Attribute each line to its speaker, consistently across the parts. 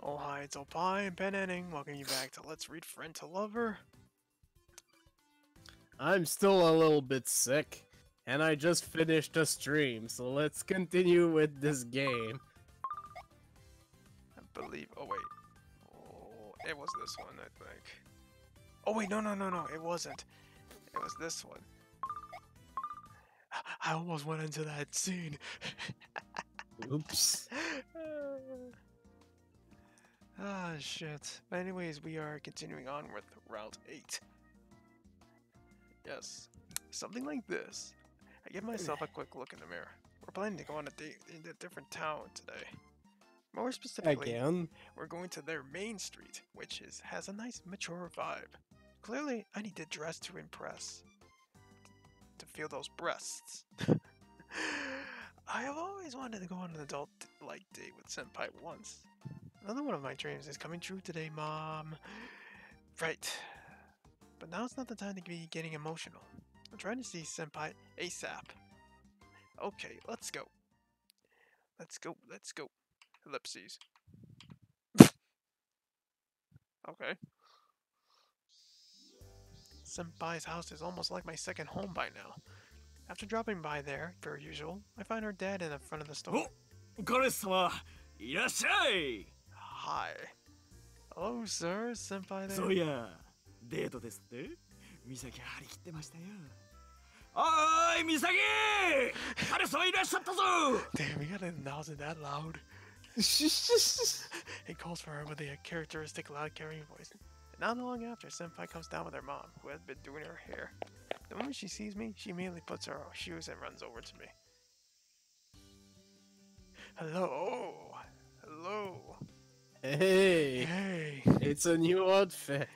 Speaker 1: Oh hi, it's Opie and PanAnning. Welcome you back to Let's Read Friend to Lover.
Speaker 2: I'm still a little bit sick, and I just finished a stream, so let's continue with this game.
Speaker 1: I believe. Oh wait. Oh, it was this one, I think. Oh wait, no, it wasn't. It was this one. I almost went into that scene.
Speaker 2: Oops.
Speaker 1: Ah, shit. But anyways, we are continuing on with Route 8. Yes, something like this. I give myself a quick look in the mirror. We're planning to go on a date in a different town today. More specifically,
Speaker 2: Again?
Speaker 1: we're going to their main street, which has a nice mature vibe. Clearly, I need to dress to impress. To feel those breasts. I have always wanted to go on an adult-like date with Senpai once. Another one of my dreams is coming true today, Mom. Right. But now it's not the time to be getting emotional. I'm trying to see Senpai ASAP. Okay, let's go. Let's go. Ellipses. Okay. Senpai's house is almost like my second home by now. After dropping by there, per usual, I find her dad in the front of the store.
Speaker 3: お、彼様、いらっしゃい。
Speaker 1: Hi. Hello, sir. Senpai there.
Speaker 3: そうや、デートですって。美咲張り切ってましたよ。おーい、美咲、彼様いらっしゃったぞ。
Speaker 1: Damn, we gotta announce it that loud. It calls for her with a characteristic loud carrying voice. Not long after, Senpai comes down with her mom, who has been doing her hair. The moment she sees me, she immediately puts her shoes and runs over to me. Hello. Hello.
Speaker 2: Hey,
Speaker 1: Hey.
Speaker 2: it's a new outfit.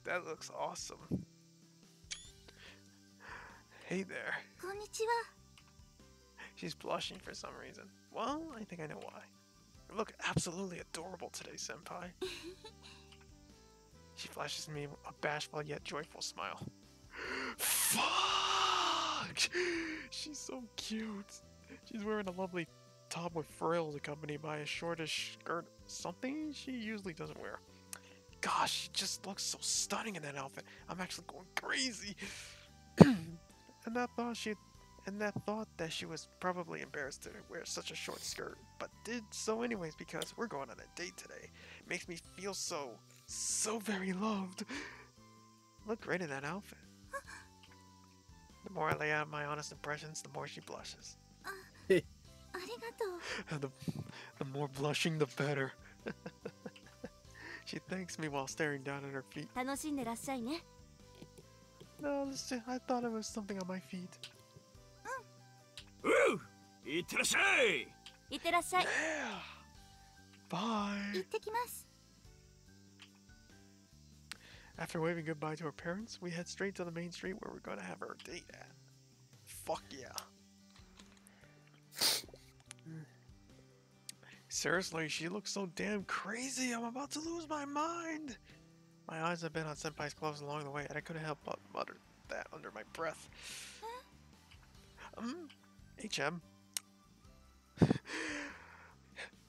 Speaker 1: That looks awesome. Hey there.
Speaker 4: こんにちは。
Speaker 1: She's blushing for some reason. Well, I think I know why. You look absolutely adorable today, Senpai. She flashes me a bashful yet joyful smile. Fuck! She's so cute. She's wearing a lovely top with frills accompanied by a shortish skirt, something she usually doesn't wear. Gosh, she just looks so stunning in that outfit. I'm actually going crazy. and that thought that she was probably embarrassed to wear such a short skirt, but did so anyways because we're going on a date today. Makes me feel so very loved. Look great in that outfit. The more I lay out my honest impressions, the more she blushes.
Speaker 4: ありがとう。
Speaker 1: The more blushing, the better. She thanks me while staring down at her feet.
Speaker 4: 楽しんでらっしゃいね。
Speaker 1: No, I thought it was something on my feet.
Speaker 3: うう、いってらっしゃい。
Speaker 4: いってらっしゃい。
Speaker 1: Yeah. Bye.
Speaker 4: 行ってきます。
Speaker 1: After waving goodbye to her parents, we head straight to the main street where we're gonna have our date at. Fuck yeah. Seriously, she looks so damn crazy. I'm about to lose my mind. My eyes have been on Senpai's clothes along the way, and I couldn't help but mutter that under my breath. HM.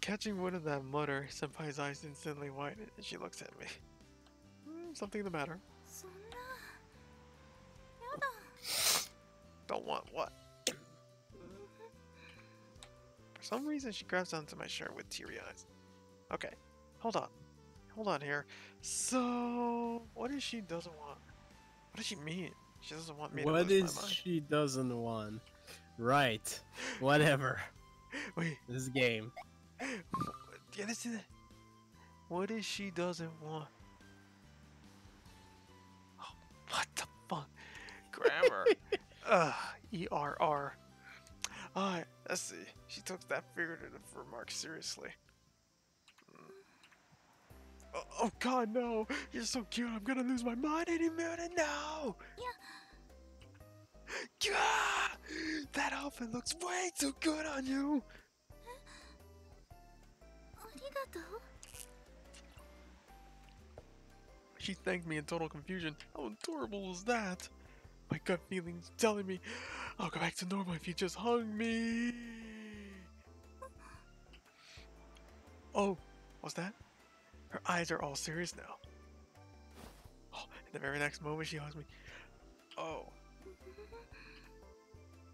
Speaker 1: Catching wind of that mutter, Senpai's eyes instantly widen, and she looks at me. Something the matter.
Speaker 4: そんな。やだ。
Speaker 1: Don't want what? For some reason, she grabs onto my shirt with teary eyes. Okay, hold on here. So, what is she doesn't want? What does she mean? She doesn't want me to
Speaker 2: What
Speaker 1: lose
Speaker 2: is
Speaker 1: my mind.
Speaker 2: she doesn't want? Right. Whatever.
Speaker 1: Wait,
Speaker 2: This game.
Speaker 1: what is she doesn't want? Oh, what the fuck? Grammar. ERR. Alright, let's see. She took that figurative remark seriously. Oh god, no! You're so cute, I'm gonna lose my mind any minute now! Yeah! That outfit looks way too good on you!
Speaker 4: ありがとう。
Speaker 1: She thanked me in total confusion. How adorable is that? My gut feelings telling me I'll go back to normal if you just hug me. Oh, what's that? Her eyes are all serious now. Oh, in the very next moment, she hugs me. Oh.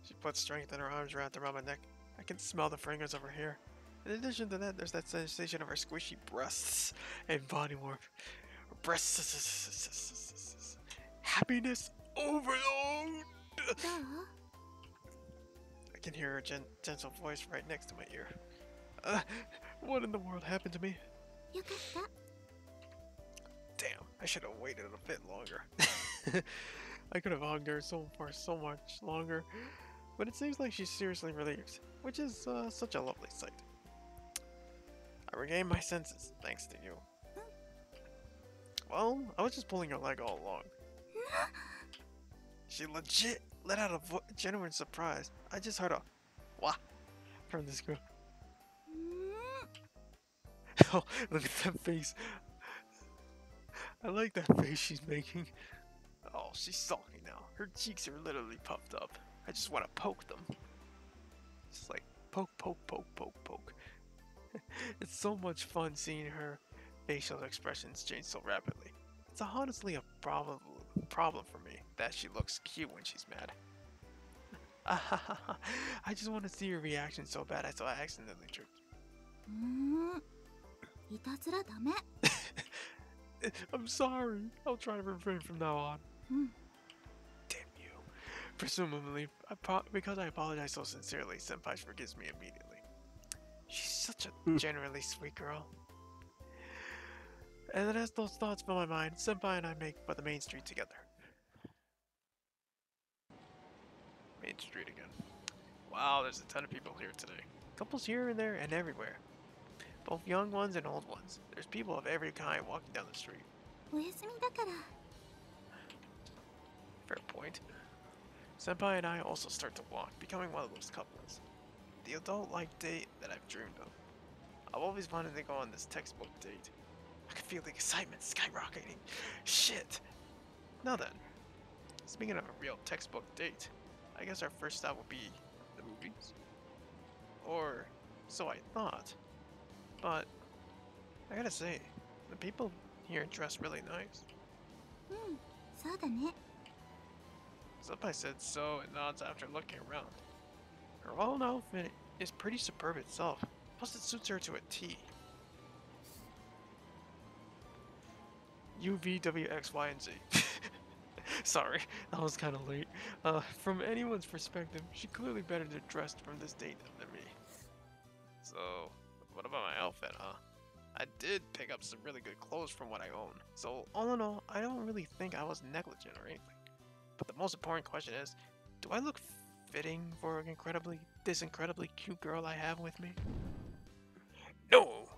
Speaker 1: She puts strength in her arms wrapped around my neck. I can smell the fragrance of her hair. In addition to that, there's that sensation of her squishy breasts and body warmth. Her breasts. Happiness overload!
Speaker 4: どう
Speaker 1: I can hear her gentle voice right next to my ear. What in the world happened to me?
Speaker 4: よかった
Speaker 1: Damn, I should have waited a bit longer. I could have hugged her so much longer, but it seems like she's seriously relieved, which is such a lovely sight. I regained my senses, thanks to you. Well, I was just pulling your leg all along. She legit let out a genuine surprise. I just heard a wah from this girl.
Speaker 4: うーん
Speaker 1: Oh, look at that face. I like that face she's making. Oh, she's sulky now. Her cheeks are literally puffed up. I just want to poke them. Just like poke. It's so much fun seeing her facial expressions change so rapidly. It's honestly a problem for me that she looks cute when she's mad. I just want to see her reaction so bad I accidentally tripped.
Speaker 4: うーんいたずらダメ
Speaker 1: I'm sorry. I'll try to refrain from now on.
Speaker 4: うん
Speaker 1: Damn you. Presumably, because I apologize so sincerely, Senpai forgives me immediately. She's such a generally sweet girl. And as those thoughts fill my mind, Senpai and I make for the main street together. Main street again. Wow, there's a ton of people here today. Couples here and there and everywhere. Both young ones and old ones. There's people of every kind walking down the street.
Speaker 4: お休みだから
Speaker 1: Fair point. Senpai and I also start to walk, becoming one of those couples. The adult-like date that I've dreamed of. I've always wanted to go on this textbook date. I can feel the excitement skyrocketing. Shit! Now then, speaking of a real textbook date, I guess our first stop would be the movies? Or so I thought. But, I gotta say, the people here dress really nice.
Speaker 4: うんそうだね
Speaker 1: Senpai said so and nods after looking around. Her own outfit is pretty superb itself, plus it suits her to a T. U, V, W, X, Y, and Z. Sorry, that was kind of late. From anyone's perspective, she clearly better dressed from this date than me. So, what about my outfit, huh? I did pick up some really good clothes from what I own. So, all in all, I don't really think I was negligent or anything. But the most important question is, do I look fitting for this incredibly cute girl I have with me? No!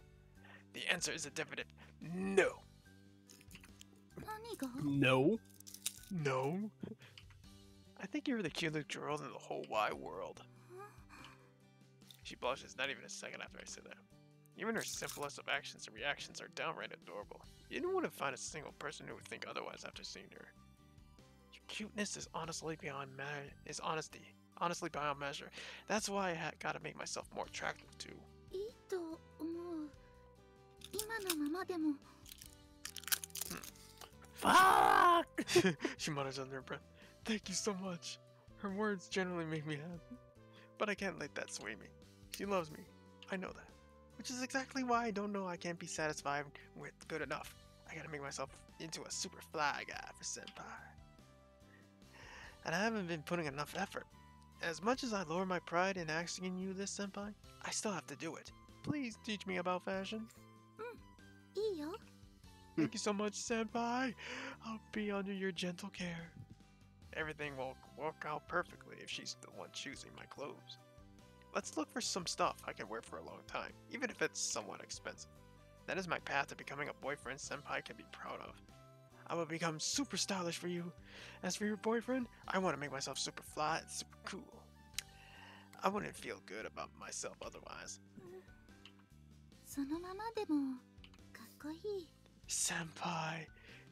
Speaker 1: The answer is a definite no.
Speaker 4: 何が
Speaker 2: No.
Speaker 1: No? I think you're the cutest girl in the whole wide world. She blushes not even a second after I say that. Even her simplest of actions and reactions are downright adorable. You wouldn't find a single person who would think otherwise after seeing her. Your cuteness is honestly beyond measure. That's why I gotta make myself more attractive too.
Speaker 4: いいと思う今のままでも
Speaker 2: Fuck!
Speaker 1: She mutters under her breath. Thank you so much. Her words generally make me happy. But I can't let that sway me. She loves me. I know that. Which is exactly why I don't know I can't be satisfied with good enough. I gotta make myself into a super fly guy for Senpai. And I haven't been putting enough effort. As much as I lower my pride in asking you this, Senpai, I still have to do it. Please teach me about fashion.
Speaker 4: いいよ
Speaker 1: Thank you so much, Senpai. I'll be under your gentle care. Everything will work out perfectly if she's the one choosing my clothes. Let's look for some stuff I can wear for a long time, even if it's somewhat expensive. That is my path to becoming a boyfriend Senpai can be proud of. I will become super stylish for you. As for your boyfriend, I want to make myself super fly and super cool. I wouldn't feel good about myself otherwise.
Speaker 4: そのままでもかっこいい
Speaker 1: Senpai,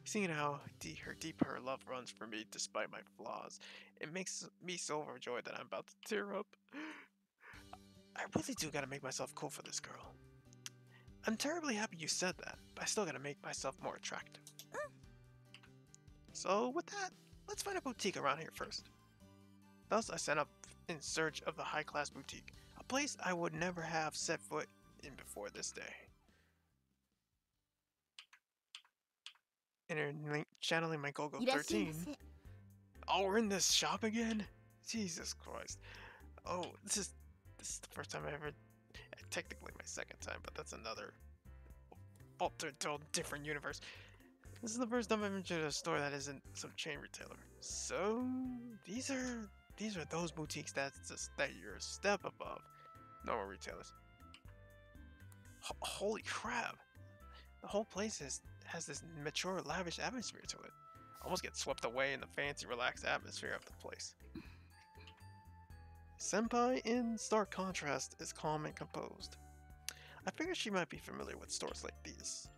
Speaker 1: seeing how deep her love runs for me despite my flaws, it makes me so overjoyed that I'm about to tear up. I really do gotta make myself cool for this girl. I'm terribly happy you said that, but I still gotta make myself more attractive. So with that, let's find a boutique around here first. Thus, I set up in search of the high-class boutique, a place I would never have set foot in before this day. Channeling my Gogo 13. Oh, we're in this shop again? Jesus Christ. Oh, this is the first time I ever, technically my second time, but that's another altered to a different universe. This is the first time I've entered a store that isn't some chain retailer. So these are those boutiques that you're a step above normal retailers. Holy crap! The whole place has this mature, lavish atmosphere to it. Almost get swept away in the fancy, relaxed atmosphere of the place. Senpai, in stark contrast, is calm and composed. I figured she might be familiar with stores like these.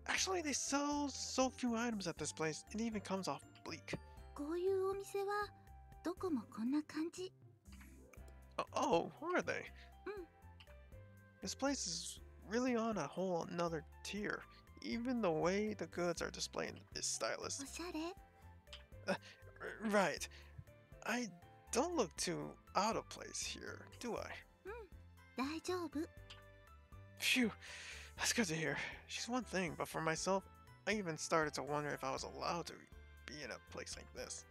Speaker 1: Actually, they sell so few items at this place, it even comes off bleak.
Speaker 4: こういうお店はどこもこんな感じ。
Speaker 1: Oh, are they?
Speaker 4: Mm.
Speaker 1: This place is really on a whole another tier. Even the way the goods are displayed is stylish.
Speaker 4: おしゃれ。
Speaker 1: Right. I don't look too out of place here, do I?
Speaker 4: 大丈夫。
Speaker 1: Phew, that's good to hear. She's one thing, but for myself, I even started to wonder if I was allowed to be in a place like this.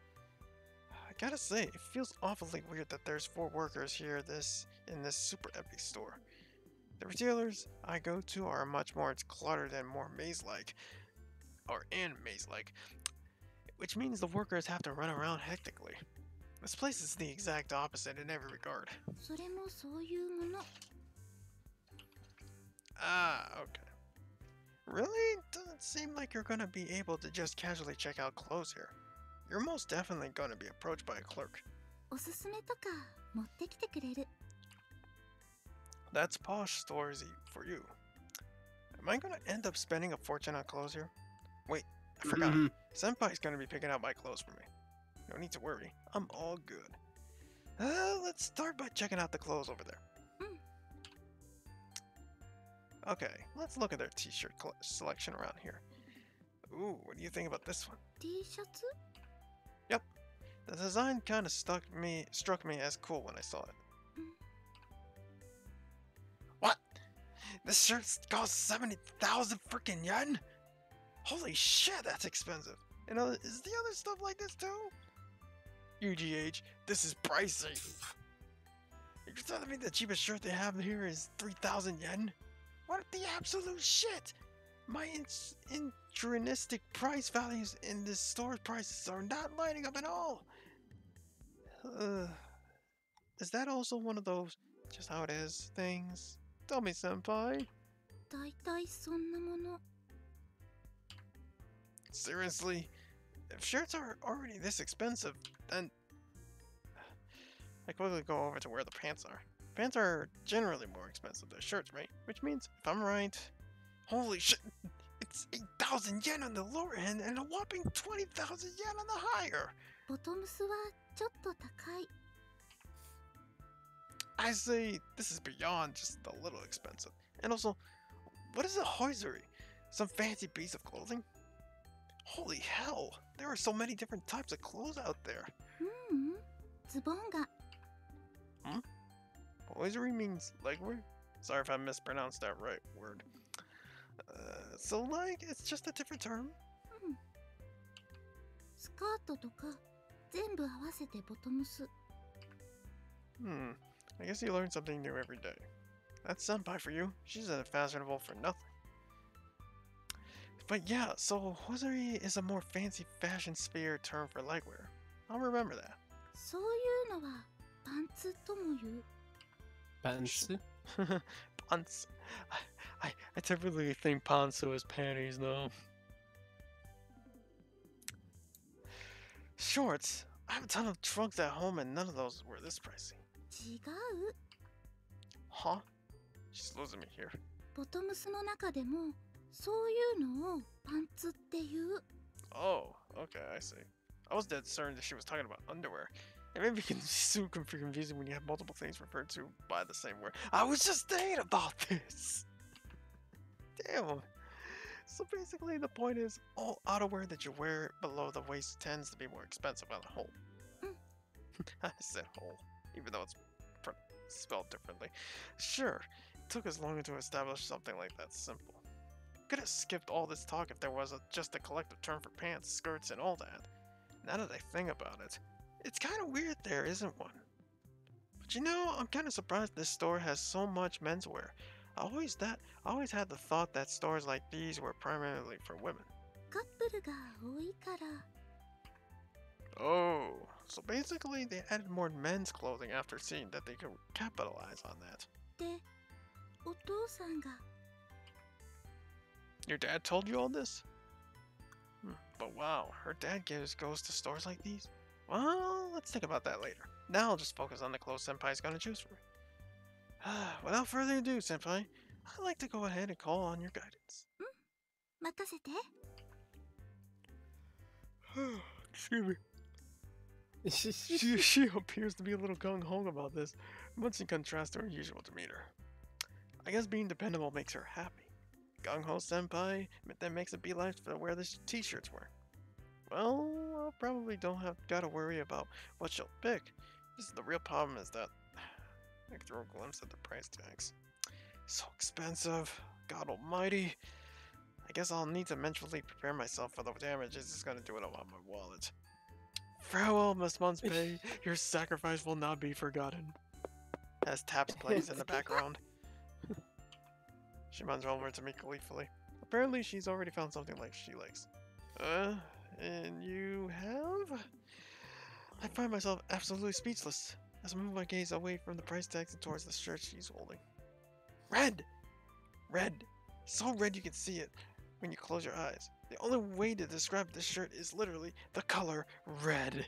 Speaker 1: I gotta say, it feels awfully weird that there's 4 workers here in this super empty store. The retailers I go to are much more cluttered and more maze-like. And maze-like. Which means the workers have to run around hectically. This place is the exact opposite in every regard.
Speaker 4: それもそういうもの。
Speaker 1: Ah, okay. Really? Doesn't seem like you're gonna be able to just casually check out clothes here. You're most definitely gonna be approached by a clerk.
Speaker 4: おすすめとか持ってきてくれる。
Speaker 1: That's posh stores for you. Am I gonna end up spending a fortune on clothes here? Wait, I forgot. Senpai's gonna be picking out my clothes for me. No need to worry. I'm all good. Let's start by checking out the clothes over there. Okay, let's look at their t-shirt selection around here. Ooh, what do you think about this one?
Speaker 4: T シャツ？
Speaker 1: Yep. The design kind of struck me as cool when I saw it. What? This shirt costs 70,000 freaking yen? Holy shit, that's expensive. And is the other stuff like this too? UGH, this is pricey. You're telling me the cheapest shirt they have here is 3,000 yen? What the absolute shit? My intrinsic price values in this store's prices are not lining up at all. Is that also one of those just how it is things? Tell me, senpai.
Speaker 4: だいたいそんなもの。
Speaker 1: Seriously? If shirts are already this expensive, then... I quickly go over to where the pants are. Pants are generally more expensive than shirts, right? Which means, if I'm right... Holy shit! It's 8,000 yen on the lower end and a whopping 20,000 yen on the higher!
Speaker 4: ボトムスはちょっと高い。
Speaker 1: I say, this is beyond just a little expensive. And also, what is a hosiery? Some fancy piece of clothing? Holy hell! There are so many different types of clothes out there.
Speaker 4: ズボンが。
Speaker 1: Hosiery means legwear? Sorry if I mispronounced that right word. So like, it's just a different term?
Speaker 4: スカートとか全部合わせてボトムス。
Speaker 1: I guess you learn something new every day. That's senpai for you. She's as fashionable for nothing. But yeah, so hosiery is a more fancy fashion sphere term for legwear. I'll remember that.
Speaker 4: そういうのはパンツとも言う。
Speaker 2: Pantsu?
Speaker 1: Pants. I typically think pantsu is panties, though. Shorts. I have a ton of trunks at home and none of those were this pricey.
Speaker 4: 違う。
Speaker 1: Huh? She's losing me here.
Speaker 4: ボトムスの中でもそういうのをパンツって言う。
Speaker 1: Oh, okay, I see. I was dead certain that she was talking about underwear. It may be super confusing when you have multiple things referred to by the same word. I was just thinking about this! Ew. So basically, the point is, all outerwear that you wear below the waist tends to be more expensive on the whole. I said whole, even though it's spelled differently. Sure, it took us longer to establish something like that simple. Could have skipped all this talk if there was just a collective term for pants, skirts, and all that. Now that I think about it, it's kind of weird there isn't one. But you know, I'm kind of surprised this store has so much menswear. I always had the thought that stores like these were primarily for women.
Speaker 4: カップルが多いから。
Speaker 1: Oh, so basically they added more men's clothing after seeing that they could capitalize on that.
Speaker 4: で、お父さんが。
Speaker 1: Your dad told you all this? But wow, her dad goes to stores like these? Well, let's think about that later. Now I'll just focus on the clothes Senpai's gonna choose for me. Without further ado, Senpai, I'd like to go ahead and call on your guidance.
Speaker 4: 任せて。
Speaker 1: Excuse me. She appears to be a little gung-ho about this, much in contrast to her usual demeanor. I guess being dependable makes her happy. Gung-ho Senpai then makes a beeline to where this t-shirt's wearing. Well, I probably gotta worry about what she'll pick. The real problem is that I throw a glimpse at the price tags. So expensive. God almighty. I guess I'll need to mentally prepare myself for the damages it's gonna do it on my wallet. Farewell, Miss Monspay. Your sacrifice will not be forgotten. As taps plays in the background. She runs over to me gleefully. Apparently she's already found something like she likes. And you have? I find myself absolutely speechless as I move my gaze away from the price tags and towards the shirt she's holding. Red! Red! So red you can see it when you close your eyes. The only way to describe this shirt is literally the color red.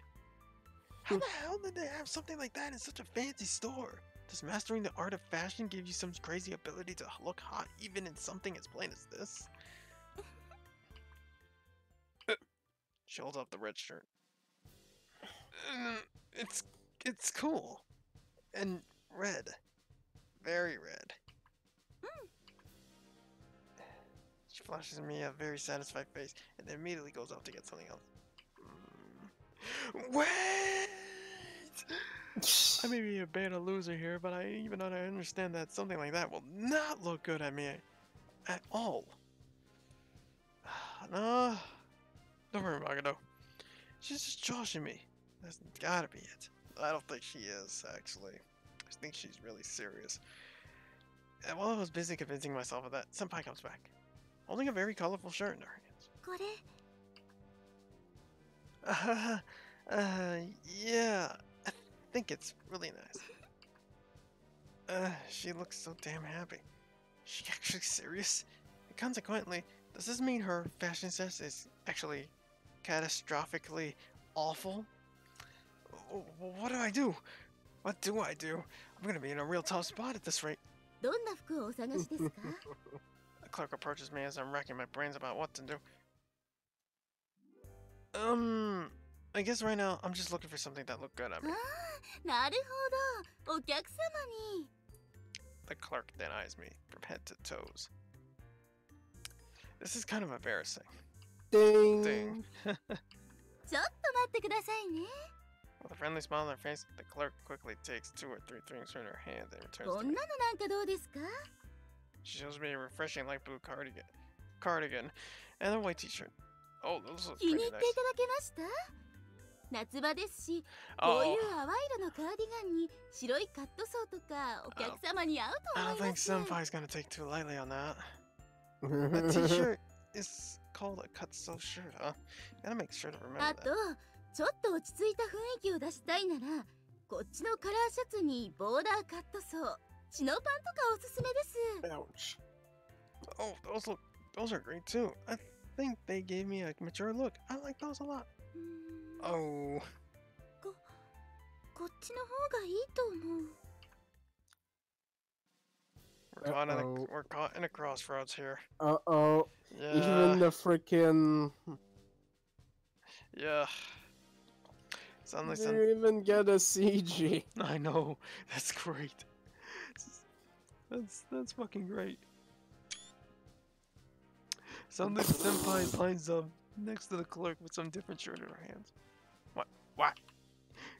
Speaker 1: How the hell did they have something like that in such a fancy store? Does mastering the art of fashion give you some crazy ability to look hot even in something as plain as this? She holds up the red shirt. It's cool. And red. Very red. She flashes me a very satisfied face and then immediately goes off to get something else. Wait! I may be a beta loser here, but I understand that something like that will not look good at me at all. No, don't worry, Magado. She's just joshing me. That's gotta be it. I don't think she is, actually. I think she's really serious. And while I was busy convincing myself of that, Senpai comes back, holding a very colorful shirt in her hands.
Speaker 4: これ。
Speaker 1: Yeah, I think it's really nice. She looks so damn happy. Is she actually serious? And consequently, does this mean her fashion sense is actually catastrophically awful? What do I do? What do I do? I'm gonna be in a real tough spot at this rate.
Speaker 4: どんな服をお探しですか？
Speaker 1: The clerk approaches me as I'm racking my brains about what to do. I guess right now I'm just looking for something that looked good on me.
Speaker 4: なるほど。お客様に。
Speaker 1: The clerk then eyes me from head to toes. This is kind of embarrassing.
Speaker 2: Ding.
Speaker 1: Ding.
Speaker 4: ちょっと待ってくださいね。
Speaker 1: With a friendly smile on her face, the clerk quickly takes 2 or 3 things from her hand and returns
Speaker 4: こ
Speaker 1: to
Speaker 4: ん
Speaker 1: me.
Speaker 4: なのなんかどうですか？
Speaker 1: She shows me a refreshing light blue cardigan and a white t-shirt. Oh, those look
Speaker 4: 気に
Speaker 1: pretty
Speaker 4: 入って
Speaker 1: nice.
Speaker 4: いただけました？夏場ですし、こういう淡い色のカーディガンに白いカットソーとかお客様に合うと
Speaker 1: I
Speaker 4: 思
Speaker 1: don't
Speaker 4: いま
Speaker 1: think
Speaker 4: す。
Speaker 1: Senpai's gonna take too lightly on that. A t-shirt is called a cutso shirt, huh? Gotta make sure to
Speaker 4: あ
Speaker 1: remember
Speaker 4: と
Speaker 1: that.、
Speaker 4: ちょっと落ち着いた雰囲気を出したいなら、こっちのカラーシャツにボーダーカットソー、チノパンとかおすすめです。
Speaker 2: Ouch.
Speaker 1: Oh, those are great too. I think they gave me a mature look. I like those a lot.
Speaker 4: うーん
Speaker 1: Oh,
Speaker 4: こっちの方がいいと思う。
Speaker 1: we're caught in a crossroads here.
Speaker 2: Uh-oh.
Speaker 1: Yeah,
Speaker 2: Even the freaking...
Speaker 1: yeah. Suddenly,
Speaker 2: They even get a CG.
Speaker 1: I know. That's great. That's fucking great. Suddenly, Senpai lines up next to the clerk with some different shirt in her hands. What?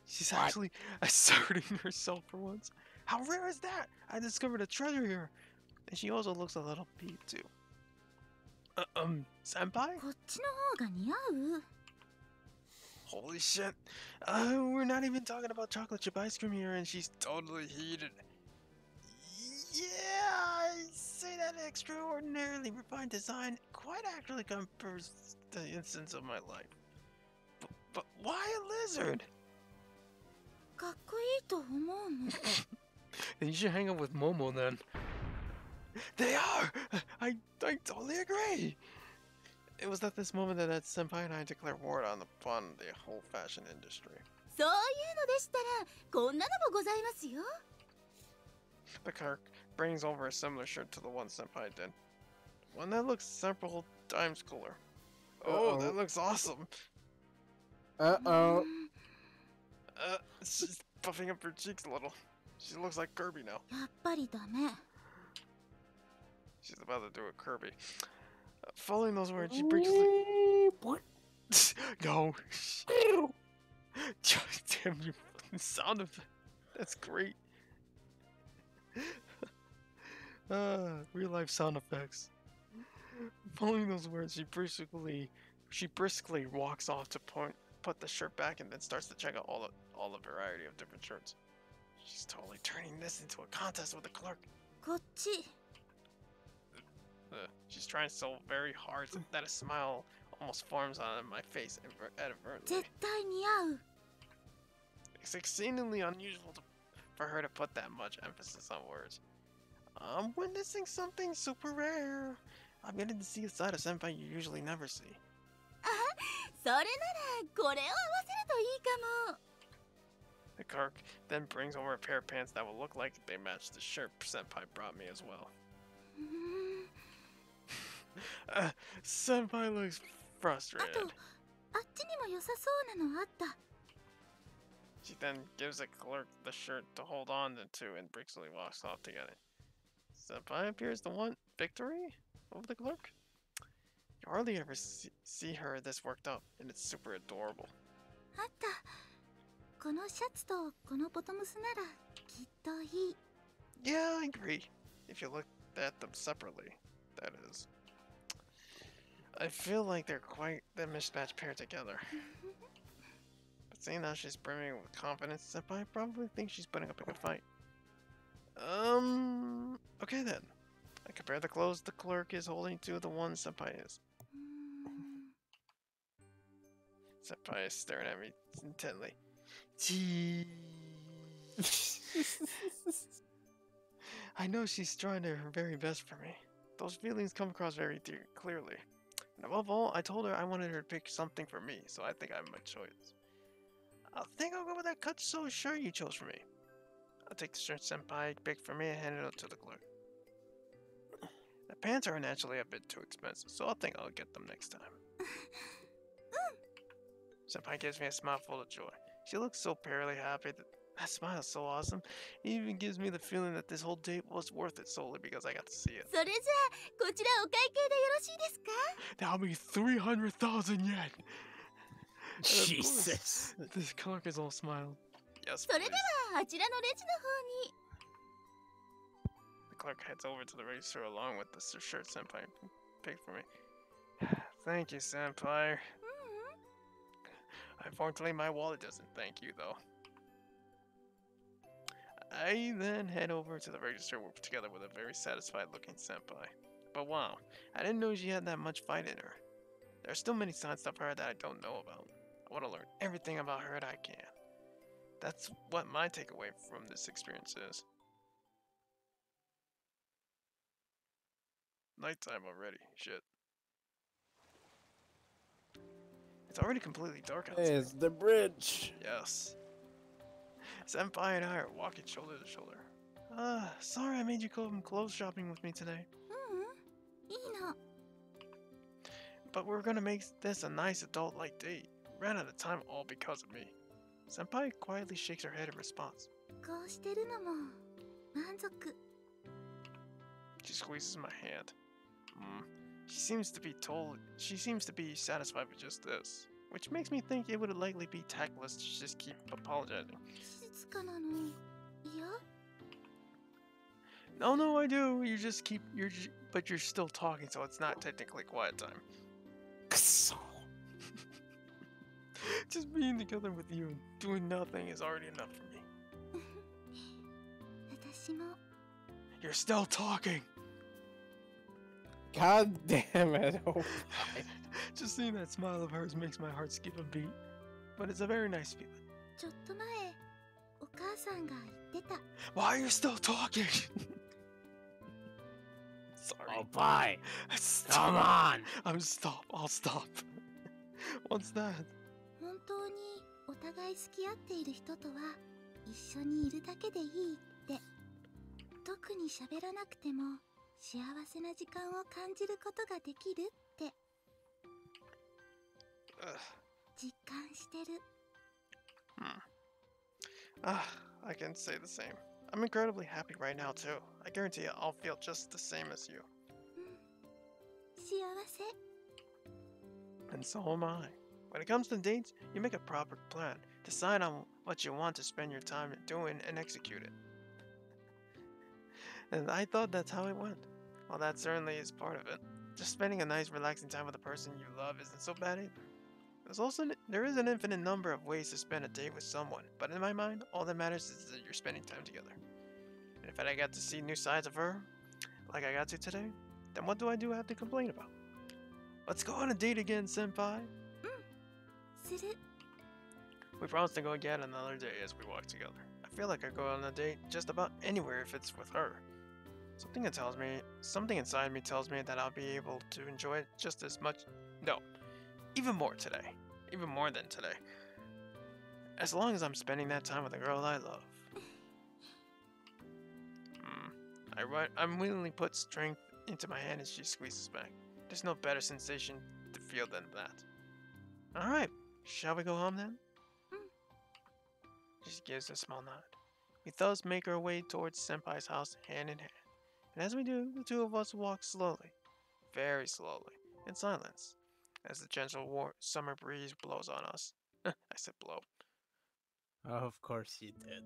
Speaker 1: She's actually asserting herself for once. How rare is that? I discovered a treasure here. And she also looks a little peeved too. Senpai?
Speaker 4: こっちの方が似合う
Speaker 1: Holy shit. We're not even talking about chocolate chip ice cream here, and she's totally heated. Yeah, I say that extraordinarily refined design quite actually compares to the instance of my life. But why a lizard?
Speaker 4: かっこいいと思うの
Speaker 1: Then you should hang out with Momo then. They are! I totally agree! It was at this moment that Senpai and I declared war upon the whole fashion industry.
Speaker 4: そういうのでしたらこんなのもございますよ
Speaker 1: The clerk brings over a similar shirt to the one Senpai did. One that looks several times cooler. Oh, that looks awesome!
Speaker 2: Uh-oh.
Speaker 1: She's puffing up her cheeks a little. She looks like Kirby now.
Speaker 4: やっぱりダメ
Speaker 1: She's about to do a Kirby. Following those words, she briefly... No. Damn you fucking sound effect. That's great. Real life sound effects. Following those words, she briskly walks off to put the shirt back and then starts to check out all the variety of different shirts. She's totally turning this into a contest with the clerk.
Speaker 4: こっち
Speaker 1: She's trying so very hard that a smile almost forms on my face inadvertently.
Speaker 4: 絶対似合う
Speaker 1: It's exceedingly unusual for her to put that much emphasis on words. I'm witnessing something super rare. I'm getting to see a side of Senpai you usually never see.
Speaker 4: それならこれを合わせるといいかも
Speaker 1: The clerk then brings over a pair of pants that will look like they match the shirt Senpai brought me as well.
Speaker 4: うーん
Speaker 1: Senpai looks
Speaker 4: あ
Speaker 1: frustrated.
Speaker 4: とあっちにも良さそうなのあった
Speaker 1: She then gives the clerk the shirt to hold on to and briskly walks off to get it. Senpai appears to want victory over the clerk. You hardly ever see her this worked up, and it's super adorable.
Speaker 4: あったこのシャツとこのボトムスならきっといい
Speaker 1: Yeah, I agree. If you look at them separately, that is. I feel like they're quite the mismatched pair together. But seeing how she's brimming with confidence, Senpai probably thinks she's putting up a good fight. Okay then. I compare the clothes the clerk is holding to the one Senpai is.
Speaker 4: うーん
Speaker 1: Senpai is staring at me intently. I know she's trying her very best for me. Those feelings come across very clearly. And above all, I told her I wanted her to pick something for me, so I think I have my choice. I think I'll go with that cut so shirt you chose for me. I'll take the shirt Senpai picked for me and hand it up to the clerk. The pants are naturally a bit too expensive, so I think I'll get them next time. Senpai gives me a smile full of joy. She looks so purely happy. That smile is so awesome. It even gives me the feeling that this whole date was worth it solely because I got to see it.
Speaker 4: それじゃあこちらお会計でよろしいですか
Speaker 1: That'll be 300,000 yen.
Speaker 2: Jesus.
Speaker 1: This clerk is all smile. Yes,
Speaker 4: それ
Speaker 1: please.
Speaker 4: ではあちらのレジの方に
Speaker 1: The clerk heads over to the register along with the shirt Senpai picked for me. Thank you, Senpai.
Speaker 4: う
Speaker 1: Unfortunately, my wallet doesn't thank you, though. I then head over to the register together with a very satisfied looking Senpai. But wow, I didn't know she had that much fight in her. There are still many sides of her that I don't know about. I want to learn everything about her that I can. That's what my takeaway from this experience is. Nighttime already. Shit. It's already completely dark outside.
Speaker 2: It's the bridge.
Speaker 1: Yes. Senpai and I are walking shoulder to shoulder. Sorry I made you go clothes shopping with me today.
Speaker 4: うんいいの
Speaker 1: But we're gonna make this a nice adult-like date. Ran out of time all because of me. Senpai quietly shakes her head in response.
Speaker 4: こうしてるのも満足
Speaker 1: She squeezes my hand. She seems to be satisfied with just this. Which makes me think it would likely be tactless to just keep apologizing.
Speaker 4: 静かなの嫌
Speaker 1: No, I do. But you're still talking, so it's not technically quiet time. Just being together with you and doing nothing is already enough for me.
Speaker 4: 私も
Speaker 1: You're still talking.
Speaker 2: God damn it. Oh,
Speaker 1: Just seeing that smile of hers makes my heart skip a beat. But it's a very nice feeling.
Speaker 4: ちょっと前お母さんが言ってた
Speaker 1: Why are you still talking? Sorry.
Speaker 2: oh bye.
Speaker 1: Stop.
Speaker 2: Come on.
Speaker 1: I'll stop. What's that?
Speaker 4: 本当にお互い好き合っている人とは一緒にいるだけでいいって特に喋らなくても幸せな時間を感じることができるって
Speaker 1: Ugh.
Speaker 4: 実感してる
Speaker 1: I can say the same. I'm incredibly happy right now too. I guarantee you I'll feel just the same as you.
Speaker 4: 幸せ
Speaker 1: And so am I. When it comes to dates, you make a proper plan. Decide on what you want to spend your time doing and execute it. And I thought that's how it went. Well, that certainly is part of it. Just spending a nice, relaxing time with the person you love isn't so bad either. There is an infinite number of ways to spend a day with someone, but in my mind, all that matters is that you're spending time together. And if I got to see new sides of her, like I got to today, then what do I have to complain about? Let's go on a date again, senpai.
Speaker 4: する
Speaker 1: We promised to go again another day as we walk together. I feel like I go on a date just about anywhere if it's with her. Something inside me tells me that I'll be able to enjoy it just as much. No, even more today. Even more than today. As long as I'm spending that time with a girl I love. I'm willingly put strength into my hand as she squeezes back. There's no better sensation to feel than that. Alright, shall we go home then? She gives a small nod. We thus make our way towards Senpai's house hand in hand. And as we do, the two of us walk slowly, very slowly, in silence, as the gentle summer breeze blows on us. I said blow.
Speaker 2: Of course you did.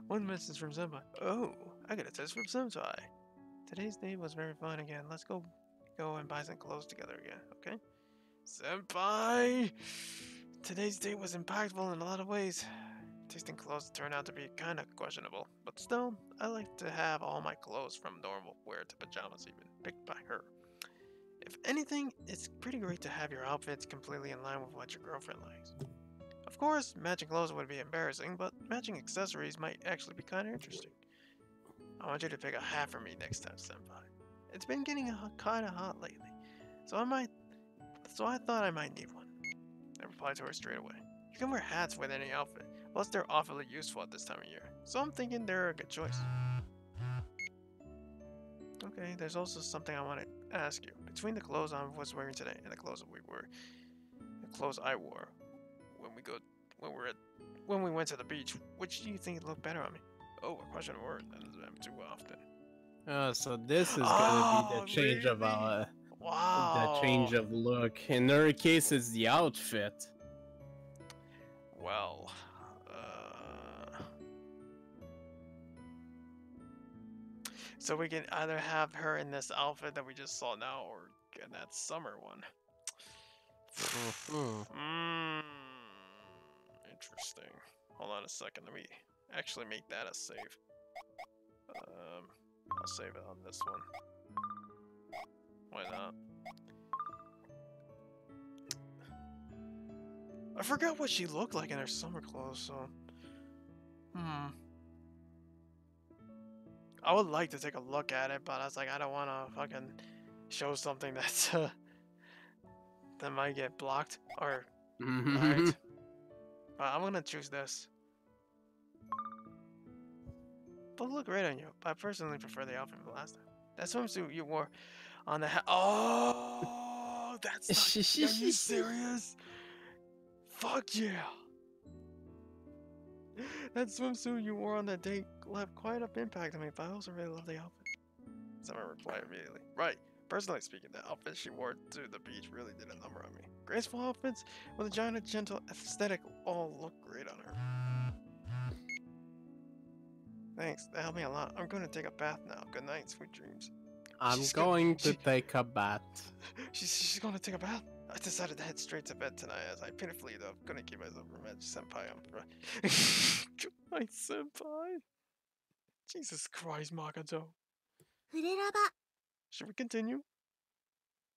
Speaker 1: One message from Senpai. Oh, I got a text from Senpai. Today's day was very fun again. Let's go and buy some clothes together again, okay? Senpai! Today's date was impactful in a lot of ways. Tasting clothes turned out to be kind of questionable, but still, I like to have all my clothes from normal wear to pajamas even, picked by her. If anything, it's pretty great to have your outfits completely in line with what your girlfriend likes. Of course, matching clothes would be embarrassing, but matching accessories might actually be kind of interesting. I want you to pick a hat for me next time, Senpai. It's been getting kind of hot lately, so I thought I might need one. I replied to her straight away. You can wear hats with any outfit, plus they're awfully useful at this time of year, so I'm thinking they're a good choice. Okay, there's also something I want to ask you. Between the clothes I was wearing today and the clothes I wore when we went to the beach, which do you think looked better on me? Oh, a question of word. That doesn't happen too often.
Speaker 2: So this is gonna be the change of
Speaker 1: wow.
Speaker 2: the change of look. In her case, it's the outfit.
Speaker 1: Well, so we can either have her in this outfit that we just saw now, or in that summer one. Interesting. Hold on a second. Let me actually make that a save. I'll save it on this one. Why not? I forgot what she looked like in her summer clothes, so... I would like to take a look at it, but I was like, I don't want to fucking show something that's, that might get blocked, or... Right? But I'm gonna choose this. But look great on you, but I personally prefer the outfit from last time. That swimsuit you wore on the oh, that's not... Are you serious? Fuck yeah! That swimsuit you wore on that date left quite an impact on me, but I also really love the outfit. Summer replied immediately. Right. Personally speaking, the outfit she wore to the beach really did a number on me. Graceful outfits with a giant gentle aesthetic all look great on her. Thanks, that helped me a lot. I'm going to take a bath now. Good night, sweet dreams.
Speaker 2: I'm
Speaker 1: She's
Speaker 2: going to take a bath.
Speaker 1: She's going to take a bath? I decided to head straight to bed tonight as I pitifully though gonna give myself revenge. Senpai, Good night, senpai. Jesus Christ, Makato.
Speaker 4: フレラバ
Speaker 1: Should we continue?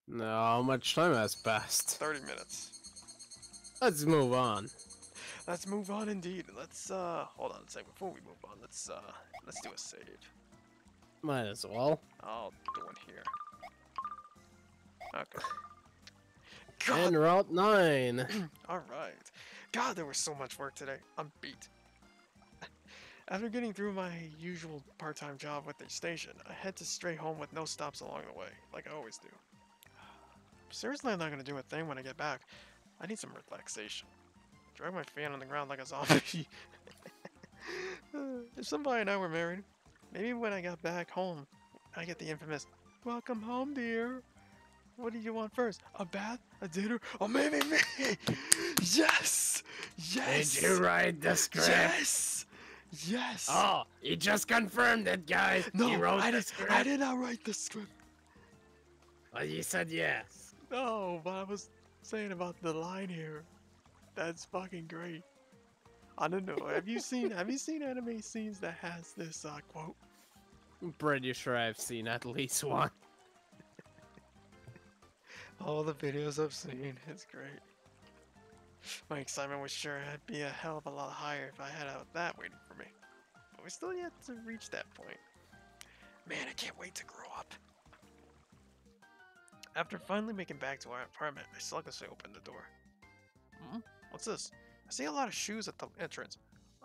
Speaker 2: No, how much time has passed?
Speaker 1: 30 minutes.
Speaker 2: Let's move on.
Speaker 1: Let's move on indeed. Let's hold on a second before we move on. Let's do a save.
Speaker 2: Might as well.
Speaker 1: I'll do one here. Okay.
Speaker 2: And Route 9.
Speaker 1: Alright. God, there was so much work today. I'm beat. After getting through my usual part-time job with the station, I head to straight home with no stops along the way, like I always do. Seriously, I'm not gonna do a thing when I get back. I need some relaxation. Drag my fan on the ground like a zombie. If somebody and I were married, maybe when I got back home, I get the infamous, "Welcome home, dear. What do you want first? A bath? A dinner? Or maybe me?" Yes! Yes!
Speaker 2: Did you write the script?
Speaker 1: Yes! Yes!
Speaker 2: Oh, you just confirmed it, guys.
Speaker 1: No,
Speaker 2: you wrote
Speaker 1: I
Speaker 2: the
Speaker 1: did,
Speaker 2: script.
Speaker 1: I did not write the script.
Speaker 2: Well, you said yes.
Speaker 1: No, but I was saying about the line here. That's fucking great. I don't know. Have you seen anime scenes that has this quote?
Speaker 2: I'm pretty sure I've seen at least one.
Speaker 1: All the videos I've seen, it's great. My excitement was sure it'd be a hell of a lot higher if I had that waiting for me. But we still yet to reach that point. Man, I can't wait to grow up. After finally making back to our apartment, I sluggishly opened the door. What's this? I see a lot of shoes at the entrance.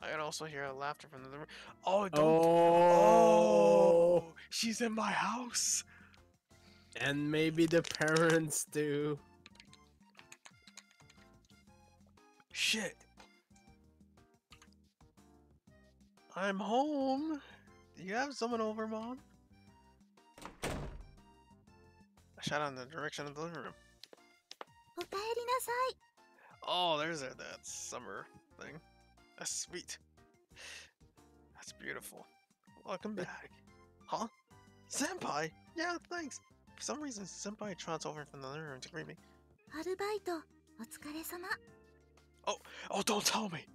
Speaker 1: I can also hear laughter from the room. Oh, don't. Oh, she's in my house.
Speaker 2: And maybe the parents too.
Speaker 1: Shit. I'm home. Do you have someone over, Mom? I shot out in the direction of the living room.
Speaker 4: おかえりなさい
Speaker 1: Oh, there's that summer thing. That's sweet. That's beautiful. Welcome back. Huh? Senpai? Yeah, thanks. For some reason, Senpai trots over from the living room to greet me.
Speaker 4: アルバイトお疲れ様
Speaker 1: Oh, don't tell me.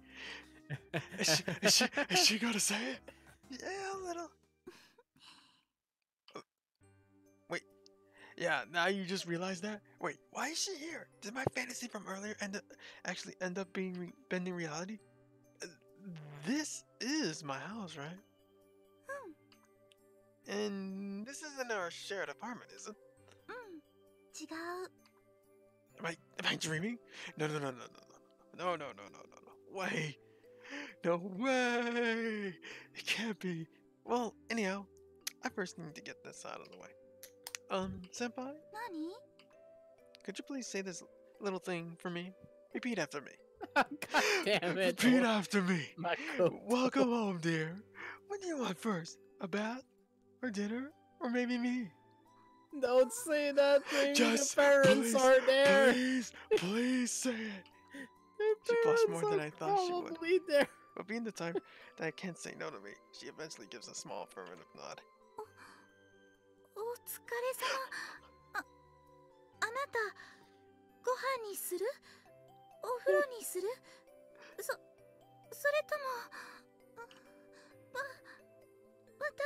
Speaker 1: Is she gonna say it? Yeah, a little. Wait. Yeah, now you just realize that? Wait, why is she here? Did my fantasy from earlier actually end up being bending reality? This is my house, right? And this isn't our shared apartment, is it?
Speaker 4: うん違う
Speaker 1: Am I dreaming? No. Way. No way. It can't be. Well, anyhow, I first need to get this out of the way. Senpai,
Speaker 4: 何
Speaker 1: could you please say this little thing for me? Repeat after me.
Speaker 2: God damn it.
Speaker 1: Repeat after me.
Speaker 2: Makoto.
Speaker 1: Welcome home, dear. What do you want first? A bath? Or dinner? Or maybe me?
Speaker 2: Don't say that, maybe
Speaker 1: Just
Speaker 2: the parents
Speaker 1: please,
Speaker 2: are there.
Speaker 1: Please say it.
Speaker 2: The
Speaker 1: She blushed
Speaker 2: parents
Speaker 1: more than
Speaker 2: are
Speaker 1: I thought she would.
Speaker 2: probably there.
Speaker 1: But being the type that can't say no to me, she eventually gives a small affirmative nod.
Speaker 4: お疲れ様あなたご飯にするお風呂にするそれともまた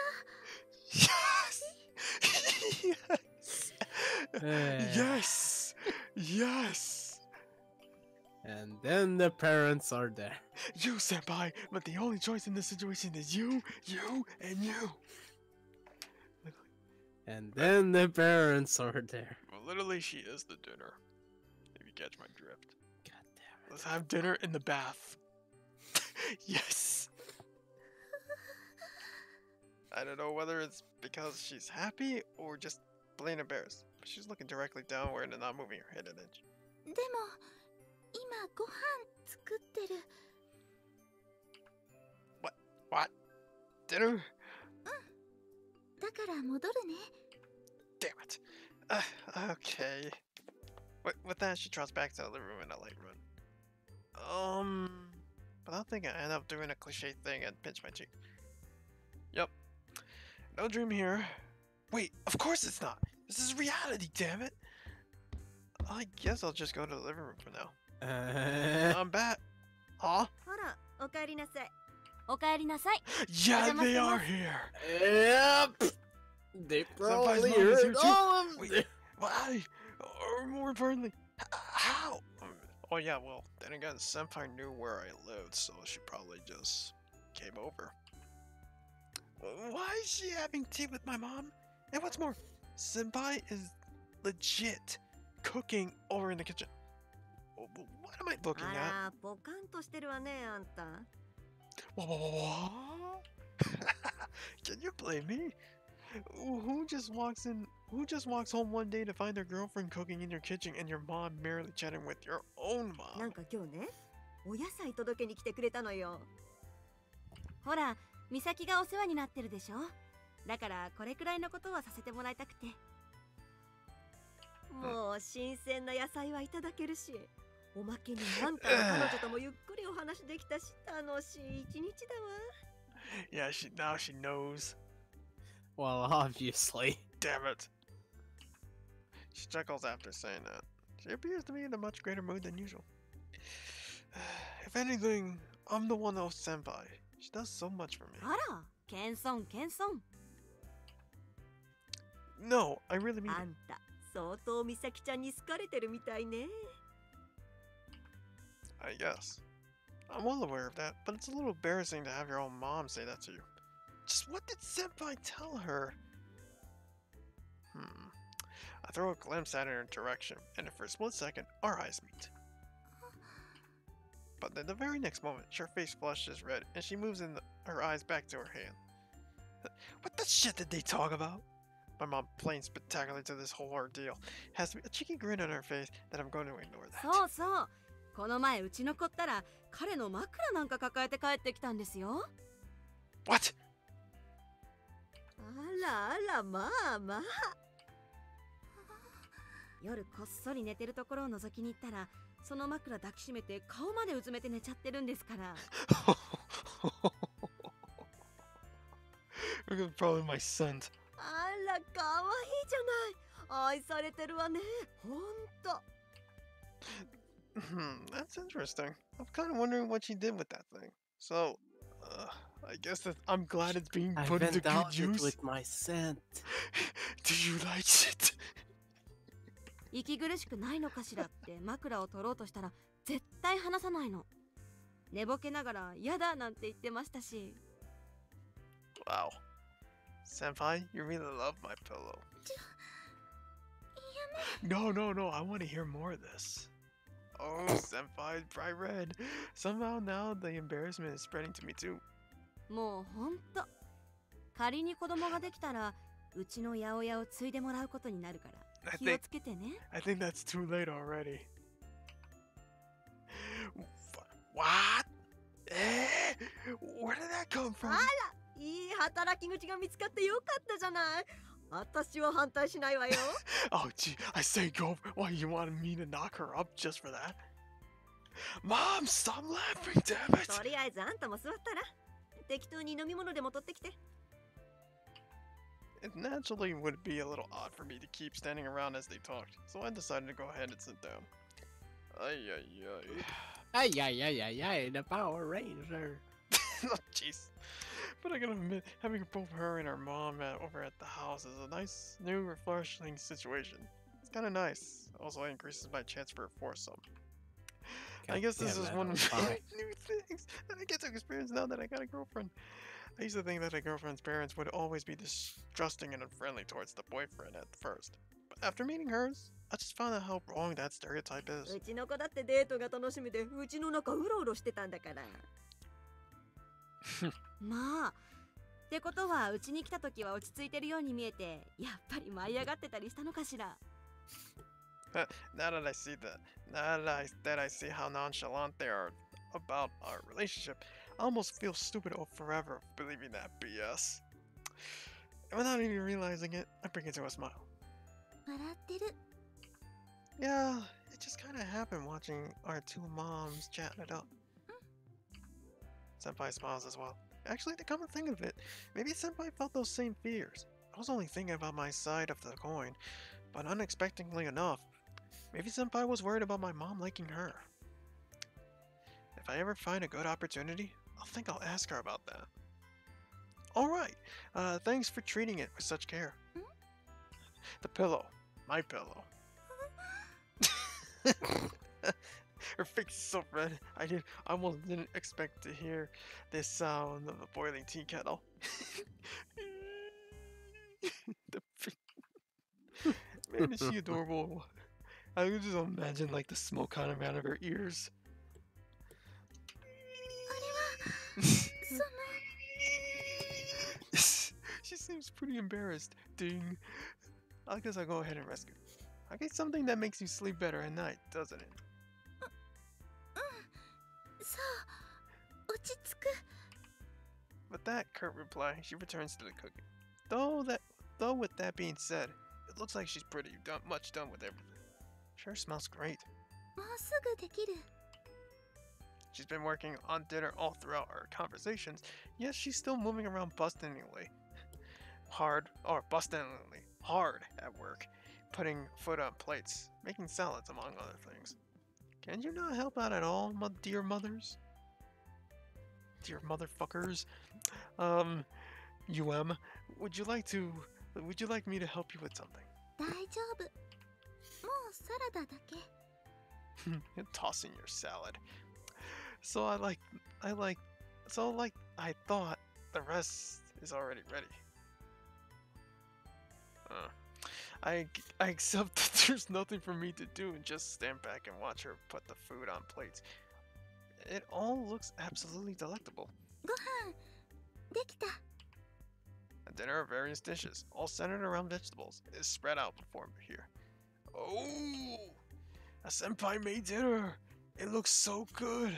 Speaker 1: Yes! Yes!
Speaker 2: And then the parents are there.
Speaker 1: You, senpai, but the only choice in this situation is you, and you.
Speaker 2: And then the parents are there.
Speaker 1: Well, literally, she is the dinner. If you catch my drift.
Speaker 2: God damn it.
Speaker 1: Let's have dinner in the bath. Yes! I don't know whether it's because she's happy or just plain embarrassed. But she's looking directly downward and not moving her head an inch.
Speaker 4: でも今ご飯作ってる
Speaker 1: What? Dinner?
Speaker 4: だだから戻るね。
Speaker 1: Damn it. Okay. With that, she trots back to the living room in a light run. But I think I end up doing a cliche thing and pinch my cheek. Yep. No dream here. Wait, of course it's not. This is reality, damn it. I guess I'll just go to the living room for now. I'm back. Huh?
Speaker 5: ほら、お帰りなさい。お帰りなさい。
Speaker 1: Yeah, they are here.
Speaker 2: Yep. They probably
Speaker 1: mom is here
Speaker 2: heard
Speaker 1: too.
Speaker 2: all of
Speaker 1: Wait.
Speaker 2: this.
Speaker 1: Why? Or more importantly, how? Oh yeah, well, then again, Senpai knew where I lived, so she probably just came over. Why is she having tea with my mom? And what's more, Senpai is legit cooking over in the kitchen. What am I looking
Speaker 5: あ
Speaker 1: at?
Speaker 5: ら、ポカンとしてるわね、あんた。
Speaker 1: What? Can you blame me? Who just walks home one day to find their girlfriend cooking in your kitchen and your mom merely chatting with your own
Speaker 5: なん
Speaker 1: mom?
Speaker 5: か今日ね、お野菜届けに来てくれたのよ。ほら、美咲がお世話になってるでしょ。だからこれくらいのことはさせてもらいたくて。もう新鮮な野菜はいただけるし、おまけにあんたの彼女ともゆっくりお話できたし、楽しい一日だわ。
Speaker 1: Yeah, now she knows.
Speaker 2: Well, obviously.
Speaker 1: Damn it. She chuckles after saying that. She appears to be in a much greater mood than usual. If anything, I'm the one else senpai. She does so much for me.
Speaker 5: あら、謙遜謙遜。
Speaker 1: No, I really mean
Speaker 5: あ
Speaker 1: it.
Speaker 5: んた、相当美咲ちゃんに好かれてるみたいね。
Speaker 1: I guess. I'm well aware of that, but it's a little embarrassing to have your own mom say that to you. Just what did Senpai tell her? I throw a glimpse at her direction, and for a split second, our eyes meet. But in the very next moment, her face flushes red, and she moves her eyes back to her hand. What the shit did they talk about? My mom, playing spectacular to this whole ordeal, has a cheeky grin on her face that I'm going to ignore that.
Speaker 5: そうそう。この前うちの子ったら彼の枕なんか抱えて帰ってきたんですよ。
Speaker 1: What?
Speaker 5: あらあら、まあまあ。夜こっそり寝てるところを覗きに行ったら、その枕抱きしめて顔までうずめて寝ちゃってるんですから。
Speaker 1: Probably my son.
Speaker 5: あら、かわいいじゃない。愛されてるわね。ほんと。
Speaker 1: That's interesting. I'm kind of wondering what she did with that thing. So, I guess that I'm glad it's being
Speaker 2: I've
Speaker 1: put into good
Speaker 2: indulged
Speaker 1: use.
Speaker 2: with my scent.
Speaker 1: Do you like it?
Speaker 5: 息苦しくないのかしらって枕を取ろうとしたら絶対離さないの。寝ぼけながら嫌だなんて言ってましたし。
Speaker 1: Wow. Senpai, you really love my pillow. No, I want to hear more of this. Oh, Senpai, bright red. Somehow now the embarrassment is spreading to me too.
Speaker 5: もうほんと。仮に子供ができたらうちの八百屋を継いでもらうことになるから
Speaker 1: I
Speaker 5: 気を
Speaker 1: think
Speaker 5: つけてね。
Speaker 1: I think that's too late already. What? Where did that come from?
Speaker 5: いい働き口が見つかってよかったじゃない。私は反対しないわよ。
Speaker 1: Oh, gee, I say go. Why, you wanted me to knock her up just for that? Mom, stop laughing, damn it!
Speaker 5: とりあえずあんたも座ったら。適当に飲み物でも取ってきて。
Speaker 1: It naturally would be a little odd for me to keep standing around as they talked, so I decided to go ahead and sit down. Ay, ay,
Speaker 2: Ay, the Power Ranger.
Speaker 1: ay. Oh, jeez. But I gotta admit, having both her and her mom over at the house is a nice, new, refreshing situation. It's kinda nice. Also increases my chance for a foursome. I guess this is one of the
Speaker 2: fine.
Speaker 1: new things that I get to experience now that I got a girlfriend. I used to think that a girlfriend's parents would always be distrusting and unfriendly towards the boyfriend at first. But after meeting hers, I just found out how wrong that stereotype is.
Speaker 5: うちの子だってデートが楽しみでうちの中うろうろしてたんだから。まあ。ってことはうちに来た時は落ち着いてるように見えて、やっぱり舞い上がってたりしたのかしら。
Speaker 1: Now that I see how nonchalant they are about our relationship, I almost feel stupid forever believing that BS. And without even realizing it, I bring it to a smile.
Speaker 4: 笑ってる。
Speaker 1: Yeah, it just kind of happened watching our two moms chatting it up. Senpai smiles as well. Actually, to come to think of it, maybe Senpai felt those same fears. I was only thinking about my side of the coin, but unexpectedly enough, maybe Senpai was worried about my mom liking her. If I ever find a good opportunity, I'll ask her about that. Alright, thanks for treating it with such care. The pillow. My pillow. Her face is so red. I almost didn't expect to hear this sound of a boiling tea kettle. Man, is she adorable. I can just imagine like the smoke coming out of her ears.
Speaker 4: あれは、その、
Speaker 1: She seems pretty embarrassed. Ding. I guess I'll go ahead and rescue. I guess something that makes you sleep better at night, doesn't it?
Speaker 4: そう、落ち着く。
Speaker 1: With that curt reply, she returns to the cooking. Though with that being said, it looks like she's pretty much done with everything. Sure smells great.
Speaker 4: もうすぐできる。
Speaker 1: She's been working on dinner all throughout our conversations, yet she's still moving around bustingly hard at work, putting food on plates, making salads, among other things. Can you not help out at all, dear mothers? Dear motherfuckers? would you like me to help you with something?
Speaker 4: 大丈夫。もうサラダだけ。
Speaker 1: You're tossing your salad. I thought the rest is already ready. I accept that there's nothing for me to do and just stand back and watch her put the food on plates. It all looks absolutely delectable.
Speaker 4: ご飯、できた。
Speaker 1: A dinner of various dishes, all centered around vegetables, is spread out before me here. Oh! A senpai made dinner! It looks so good!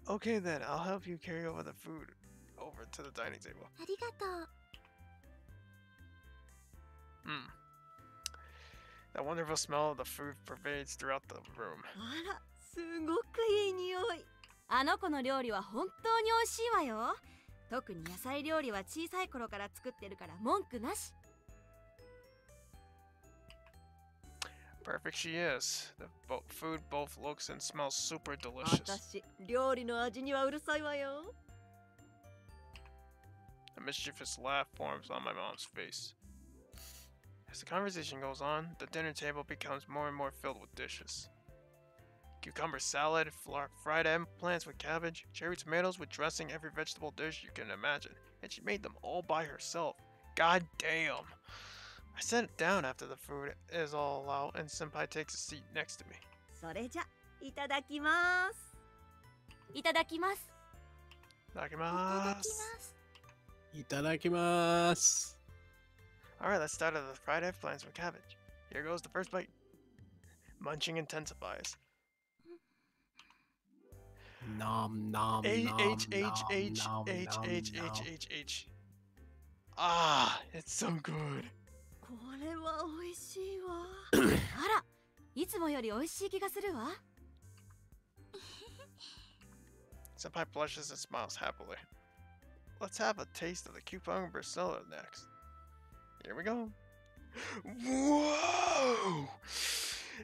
Speaker 1: Okay then, I'll help you carry over the food over to the dining table.
Speaker 4: ありがとう。
Speaker 1: That wonderful smell of the food pervades throughout the room.
Speaker 5: あら、すごくいい匂い。あの子の料理は本当に美味しいわよ。特に野菜料理は小さい頃から作ってるから文句なし。
Speaker 1: Perfect she is. The food both looks and smells super delicious.
Speaker 5: 私、料理の味にはうるさいわよ。
Speaker 1: A mischievous laugh forms on my mom's face. As the conversation goes on, the dinner table becomes more and more filled with dishes. Cucumber salad, fried eggplants with cabbage, cherry tomatoes with dressing, every vegetable dish you can imagine. And she made them all by herself. God damn. I sit down after the food is all out and Senpai takes a seat next to me.
Speaker 5: それじゃ、いただきます。いただきます。
Speaker 4: いただき
Speaker 1: Itadakimasu.
Speaker 4: ます。
Speaker 2: Itadakimasu.
Speaker 1: Alright, let's start with the fried eggplants with cabbage. Here goes the first bite. Munching intensifies.
Speaker 2: Nom nom
Speaker 1: H
Speaker 2: nom
Speaker 1: H H
Speaker 2: nom,
Speaker 1: H
Speaker 2: nom,
Speaker 1: H
Speaker 2: nom,
Speaker 1: H
Speaker 2: nom.
Speaker 1: H H H. Ah, it's so good.
Speaker 5: これは美味しいわ。あら、いつもより美味しい気がするわ。
Speaker 1: Senpai blushes and smiles happily. Let's have a taste of the cucumber salad next. Here we go. Whoa!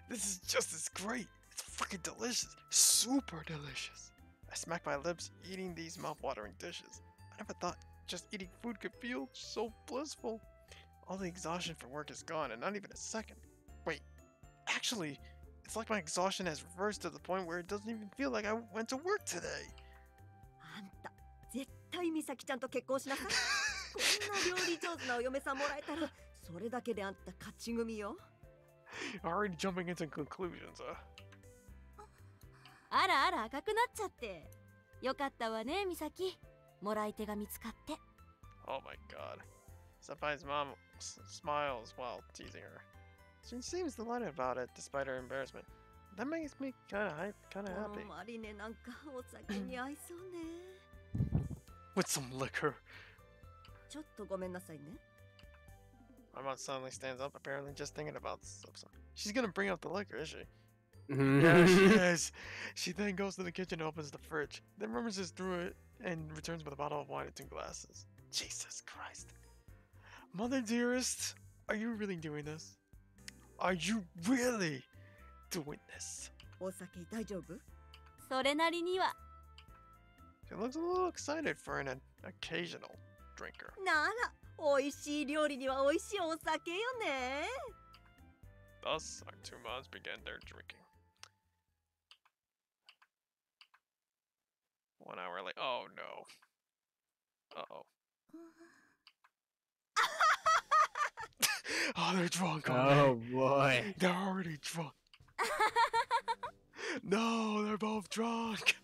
Speaker 1: This is just as great. It's freaking delicious. Super delicious. I smack my lips eating these mouth-watering dishes. I never thought just eating food could feel so blissful. All the exhaustion for work is gone in not even a second. Wait, actually, it's like my exhaustion has reversed to the point where it doesn't even feel like I went to work today.
Speaker 5: あんた、絶対美咲ちゃんと結婚しなさい。こんな料理上手なお嫁さんもらえたら、それだけであんた勝ち組よ。
Speaker 1: Already jumping into conclusions, huh?
Speaker 5: あらあら赤くなっちゃって。よかったわね、美咲。もらい手が見つかって。
Speaker 1: Oh my god. Senpai's mom smiles while teasing her. She seems delighted about it despite her embarrassment. That makes me kinda happy.
Speaker 5: マリネなんかお酒に合いそうね。
Speaker 1: With some liquor.
Speaker 5: ちょっとごめんなさいね。
Speaker 1: My mom suddenly stands up, apparently just thinking about something. She's gonna bring out the liquor, is she? Yeah,
Speaker 2: Mm-hmm.
Speaker 1: she is. She then goes to the kitchen and opens the fridge, then rummages through it and returns with a bottle of wine and 2 glasses. Jesus Christ. Mother dearest, are you really doing this? Are you really doing this?
Speaker 5: お酒大丈夫？
Speaker 6: それなりには。
Speaker 1: She looks a little excited for an occasional drinker.
Speaker 5: なら、美味しい料理には美味しいお酒よね。
Speaker 1: Thus, our 2 moms began their drinking. 1 hour later. Oh no. Uh-oh. Oh, they're drunk already.
Speaker 2: Oh boy.
Speaker 1: They're already drunk. No, they're both drunk.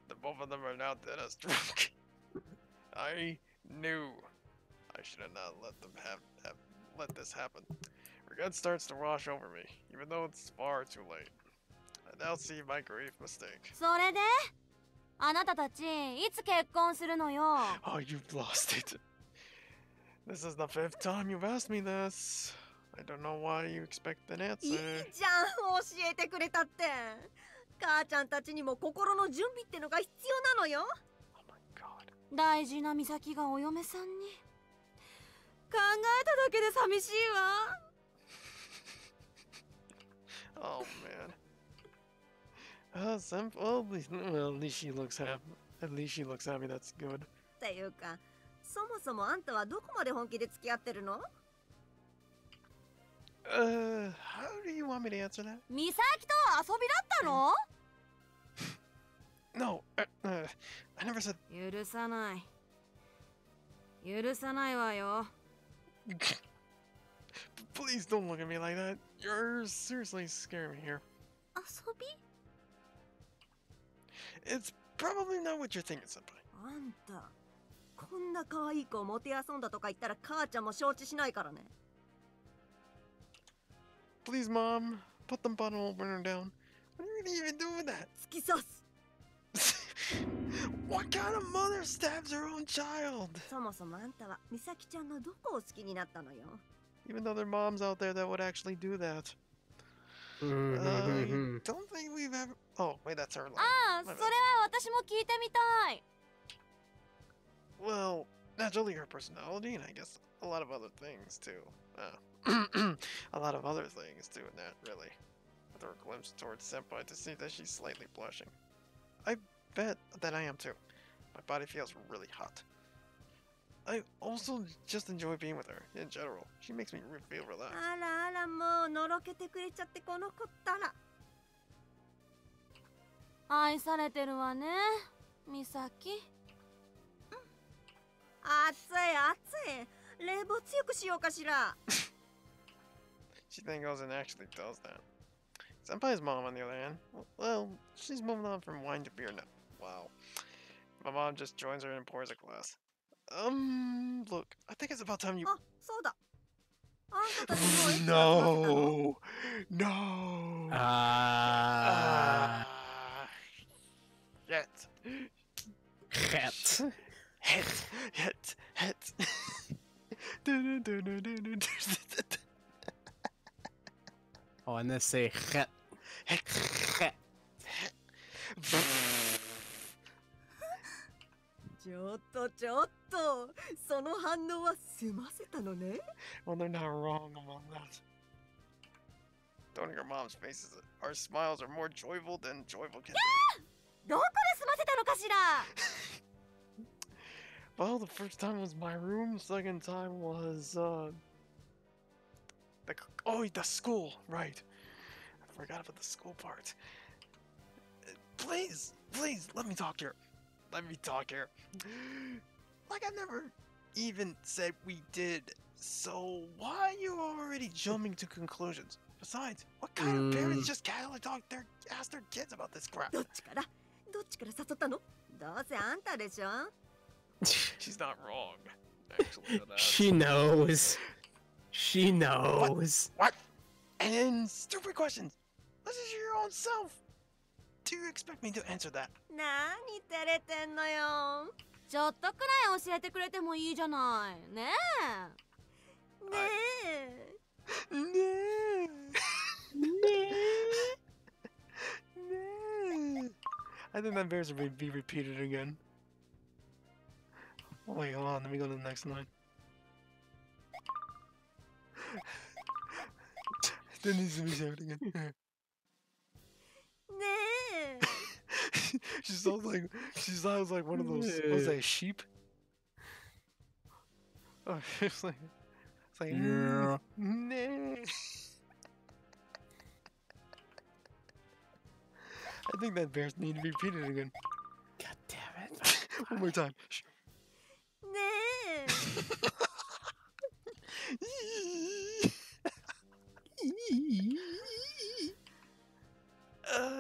Speaker 1: The both of them are now dead as drunk. I knew I should have not let them let this happen. Regret starts to wash over me, even though it's far too late. I now see my grave mistake.
Speaker 6: それであなたたちいつ結婚するのよ。
Speaker 1: Oh, you've lost it. This is the 5th time you've asked me this. I don't know why you expect an
Speaker 5: いい
Speaker 1: answer.
Speaker 5: じゃん、教えてくれたって。母ちゃんたちにも心の準備ってのが必要なのよ。
Speaker 1: Oh my god.
Speaker 6: 大事な美咲がお嫁さんに。考えただけで寂しいわ。
Speaker 1: Oh man. Well, at least she looks happy. At least she looks happy. That's good.
Speaker 5: っていうか、そもそもあんたはどこまで本気で付き合ってるの？
Speaker 1: How do you want me to answer that?
Speaker 6: 美咲と遊びだったの？
Speaker 1: No, I never said.
Speaker 6: 許さない。許さないわよ。
Speaker 1: Please don't look at me like that. You're seriously scaring me here.
Speaker 4: 遊び？
Speaker 1: It's probably not what you're thinking, senpai.
Speaker 5: あんた、こんな可愛い子をもてあそんだとか言ったら母ちゃんも承知しないからね。
Speaker 1: Please, mom, put the bottle opener down. What are you even doing with that?
Speaker 5: 突き刺す。
Speaker 1: What kind of mother stabs her own child?
Speaker 5: そもそもあんたは美咲ちゃんのどこを好きになったのよ。
Speaker 1: Even though there are moms out there that would actually do that. I
Speaker 2: Mm-hmm.
Speaker 1: don't think we've ever. Oh, wait, that's her line.
Speaker 6: ああ、そ
Speaker 1: My
Speaker 6: れ
Speaker 1: bad.
Speaker 6: は私も聞いてみたい。
Speaker 1: Well, naturally her personality, and I guess a lot of other things too. A lot of other things too, not really. I throw a glimpse towards Senpai to see that she's slightly blushing. I bet that I am too. My body feels really hot. I also just enjoy being with her, in general. She makes me feel relaxed.
Speaker 5: あらあら、もうのろけてくれちゃってこの子ったら。
Speaker 6: 愛されてるわね、美咲。
Speaker 5: 熱い熱い。冷房強くしようかしら。
Speaker 1: She then goes and actually does that. Senpai's mom, on the other hand, well, she's moving on from wine to beer now. Wow. My mom just joins her and pours a glass. Look, I think it's about time you.
Speaker 5: あ、そうだ。あんたたちもう駅は済ませたの？
Speaker 1: No! Yet.
Speaker 2: Cat.
Speaker 1: Het.
Speaker 2: Oh, and they say cat. Cat.
Speaker 5: ちょっとちょっと、その反応は済ませたのね。
Speaker 1: Well, they're not wrong among that. Don't your mom's faces. Our smiles are more joyful than joyful can be.
Speaker 6: どこで済ませたのかしら。
Speaker 1: Well, the first time was my room. Second time was the school. Right. I forgot about the school part. Please, let me talk here. Like I never even said we did. So why are you already jumping to conclusions? Besides, what kind of parents just casually ask their kids about this crap?
Speaker 5: どっちから誘ったの？どうせあんたでしょ。
Speaker 1: She's not wrong. Actually, on that.
Speaker 2: She knows. She knows.
Speaker 1: What? And stupid questions. Listen to your own self. Do you expect me to answer that?
Speaker 5: なに照れてんのよ。
Speaker 6: ちょっとくらい教えてくれてもいいじゃないね
Speaker 5: ねえ
Speaker 1: I think that bears will be repeated again. Oh, wait, hold on. Let me go to the next line. That needs to be said again.
Speaker 5: ねえ
Speaker 1: She sounds like one of those. What's that? Sheep? Oh, it's like
Speaker 2: Yeah.
Speaker 1: Nah. I think that bears need to be repeated again.
Speaker 2: God damn it.
Speaker 1: One more time.
Speaker 5: ねえ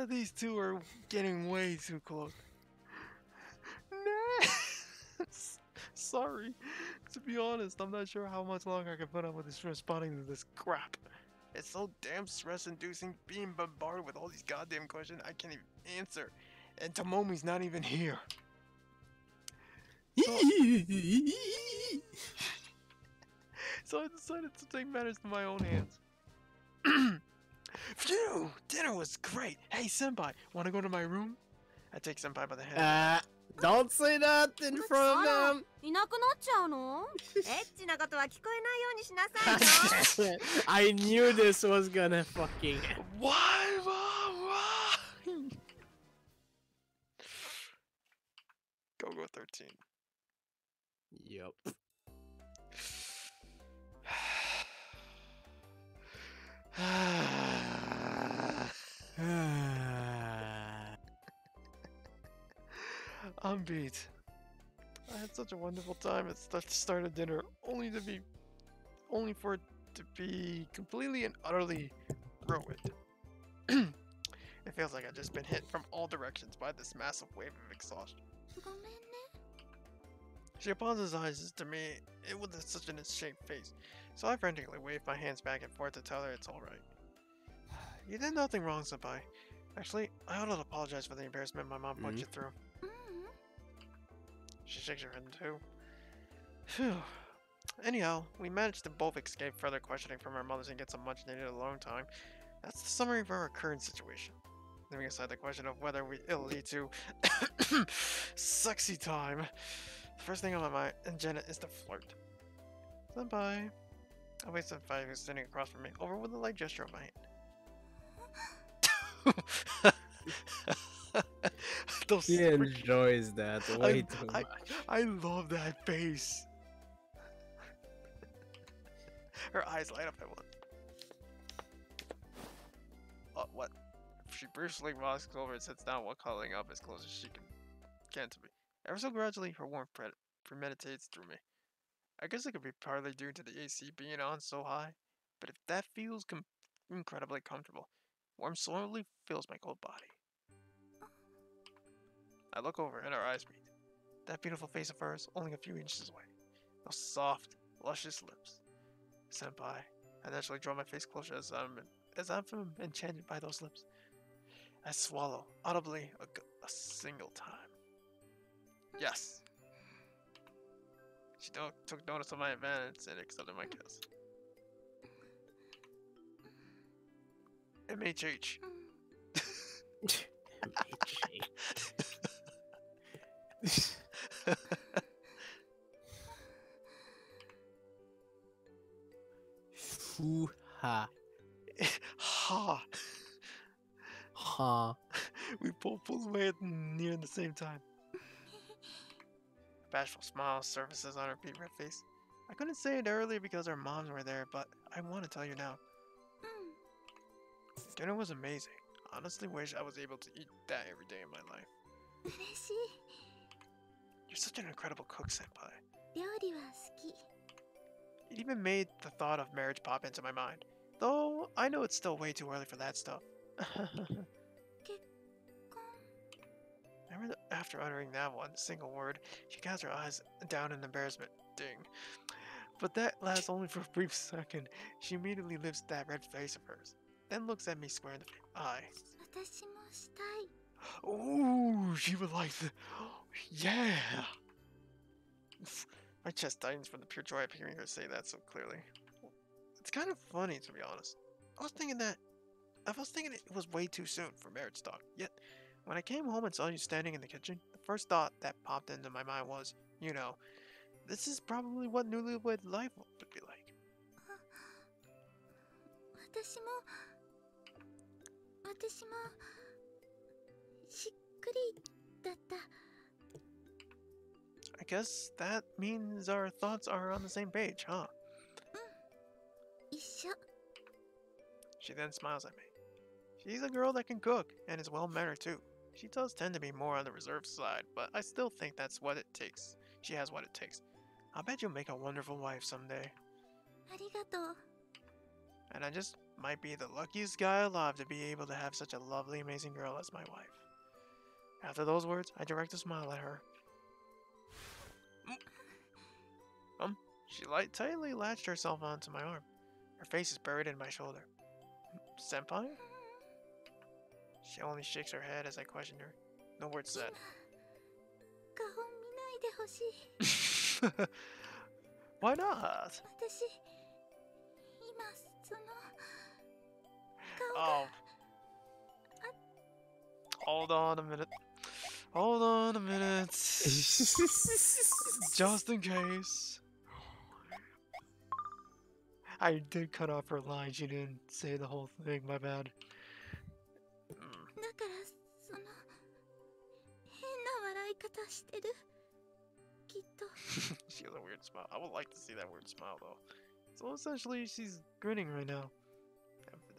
Speaker 1: These two are getting way too close. Nah. Sorry. To be honest, I'm not sure how much longer I can put up with this responding to this crap. It's so damn stress-inducing being bombarded with all these goddamn questions I can't even answer. And Tomomi's not even here. So I decided to take matters into my own hands. Phew! Dinner was great! Hey, Senpai, wanna go to my room? I take Senpai by the hand.
Speaker 2: Don't say that in front of them.
Speaker 6: いなくなっちゃうの
Speaker 5: エッチなことは聞こえないようにしなさいよ
Speaker 2: I knew this was gonna fucking.
Speaker 1: Why? Why? Go 13.
Speaker 2: Yup.
Speaker 1: I'm beat. I had such a wonderful time at the start of dinner, only for it to be completely and utterly ruined. It feels like I've just been hit from all directions by this massive wave of exhaustion.
Speaker 4: ごめんね
Speaker 1: She apologizes to me with such an ashamed face, so I frantically wave my hands back and forth to tell her it's alright. You did nothing wrong, Senpai. Actually, I ought to apologize for the embarrassment my mom put you through.
Speaker 4: ううん
Speaker 1: She shakes her head too. Phew. Anyhow, we managed to both escape further questioning from our mothers and get some much needed alone time. That's the summary of our current situation. Leaving aside the question of whether it'll lead to sexy time, the first thing on my mind, agenda, is to flirt. Senpai. I wait Senpai, who's sitting across from me, over with a light gesture of my hand. Those
Speaker 2: He enjoys that way too much.
Speaker 1: I love that face. Her eyes light up at once. What? She briefly walks over and sits down while cuddling up as close as she can to me. Ever so gradually, her warmth premeditates through me. I guess it could be partly due to the AC being on so high, but if that feels incredibly comfortable, warmth slowly fills my cold body. I look over and our eyes meet. That beautiful face of hers, only a few inches away. Those soft, luscious lips. Senpai, I naturally draw my face closer as I'm enchanted by those lips. I swallow, audibly, a single time. Yes. She took notice of my advance and accepted my kiss. MHH.
Speaker 2: Foo-ha.
Speaker 1: Ha.
Speaker 2: Ha.
Speaker 1: We both pulled away near the same time. A bashful smile surfaces on her red face. I couldn't say it earlier because our moms were there, but I want to tell you now. Dinner was amazing. Honestly wish I was able to eat that every day of my life.
Speaker 4: 嬉しい
Speaker 1: You're such an incredible cook, Senpai.
Speaker 4: 料理は好き
Speaker 1: It even made the thought of marriage pop into my mind. Though, I know it's still way too early for that stuff.
Speaker 4: 結婚
Speaker 1: Remember after uttering that one single word, she casts her eyes down in embarrassment. Ding. But that lasts only for a brief second. She immediately lifts that red face of hers, then looks at me square in the eye.
Speaker 4: 私もしたい
Speaker 1: Ooh, she would like the... Yeah! My chest tightens from the pure joy of hearing her say that so clearly. It's kind of funny, to be honest. I was thinking it was way too soon for marriage talk. Yet, when I came home and saw you standing in the kitchen, the first thought that popped into my mind was, this is probably what newlywed life would be like.
Speaker 4: 私もしっくりだった。
Speaker 1: I guess that means our thoughts are on the same page, huh?
Speaker 4: 一緒。
Speaker 1: She then smiles at me. She's a girl that can cook, and is well-mannered too. She does tend to be more on the reserved side, but I still think that's what it takes. She has what it takes. I'll bet you'll make a wonderful wife someday.
Speaker 4: ありがとう。
Speaker 1: And I just might be the luckiest guy alive to be able to have such a lovely, amazing girl as my wife. After those words, I direct a smile at her. She tightly latched herself onto my arm. Her face is buried in my shoulder. Senpai? She only shakes her head as I question her. No words said.
Speaker 4: 顔見ないでほしい。
Speaker 1: Why not?
Speaker 4: 私、今、その、顔
Speaker 1: Oh.
Speaker 4: が、
Speaker 1: Hold on a minute. Hold on a minute. Just in case. I did cut off her line. She didn't say the whole thing. My bad.
Speaker 4: だから、その、変な笑い方してる。きっと。
Speaker 1: She has a weird smile. I would like to see that weird smile though. So essentially, she's grinning right now.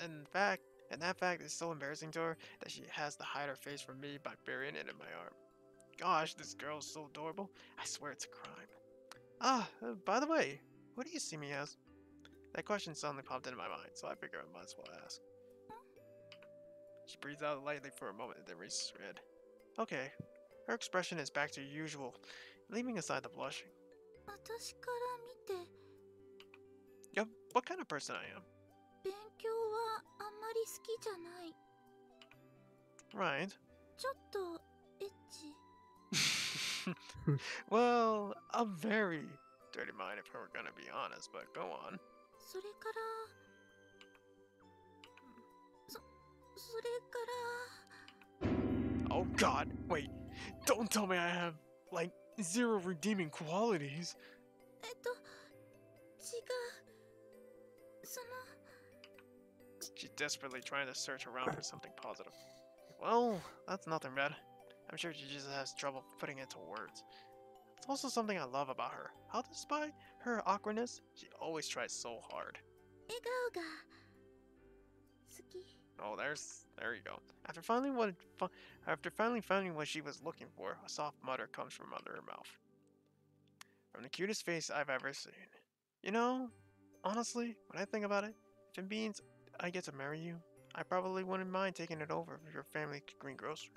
Speaker 1: And that fact is so embarrassing to her that she has to hide her face from me by burying it in my arm. Gosh, this girl is so adorable. I swear it's a crime. By the way, who do you see me as? That question suddenly popped into my mind, so I figured I might as well ask. She breathes out lightly for a moment and then raises her head. Okay, her expression is back to usual, leaving aside the blushing.
Speaker 4: 私から見て、
Speaker 1: Yep, what kind of person I am?
Speaker 4: 勉強はあんまり好きじゃない。
Speaker 1: Right.
Speaker 4: ちょっと、エッチ。
Speaker 1: Well, a very dirty mind if we're gonna be honest, but go on.
Speaker 4: それから、それから、
Speaker 1: Oh god, wait. Don't tell me I have, like, zero redeeming qualities.
Speaker 4: 違う。その、
Speaker 1: She's desperately trying to search around for something positive. Well, that's nothing bad. I'm sure she just has trouble putting it into words. It's also something I love about her. How despite her awkwardness, she always tries so hard.
Speaker 4: 笑顔が好き。
Speaker 1: Oh, there you go. After finally finding what she was looking for, a soft mutter comes from under her mouth. From the cutest face I've ever seen. You know, honestly, when I think about it, if it means I get to marry you, I probably wouldn't mind taking it over for your family greengrocer.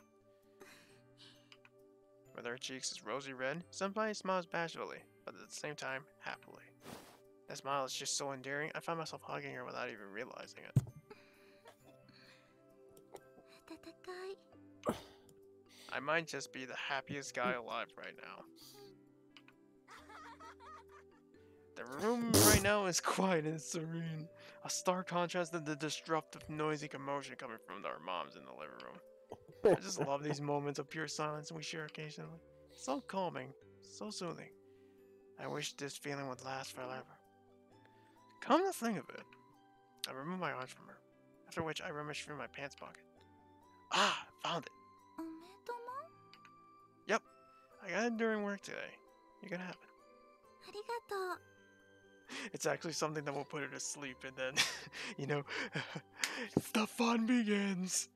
Speaker 1: Whether her cheeks is rosy red, Senpai smiles bashfully, but at the same time, happily. That smile is just so endearing, I find myself hugging her without even realizing it.
Speaker 4: 温かい。
Speaker 1: I might just be the happiest guy alive right now. The room right now is quiet and serene, a stark contrast to the disruptive, noisy commotion coming from our moms in the living room. I just love these moments of pure silence we share occasionally. So calming, so soothing. I wish this feeling would last forever. Come to think of it, I remove my arms from her, after which I rummage through my pants pocket. Ah, found it.
Speaker 4: おめとも
Speaker 1: Yep, I got it during work today. You can have it.
Speaker 4: ありがとう。
Speaker 1: It's actually something that will put her to sleep, and then, the fun begins.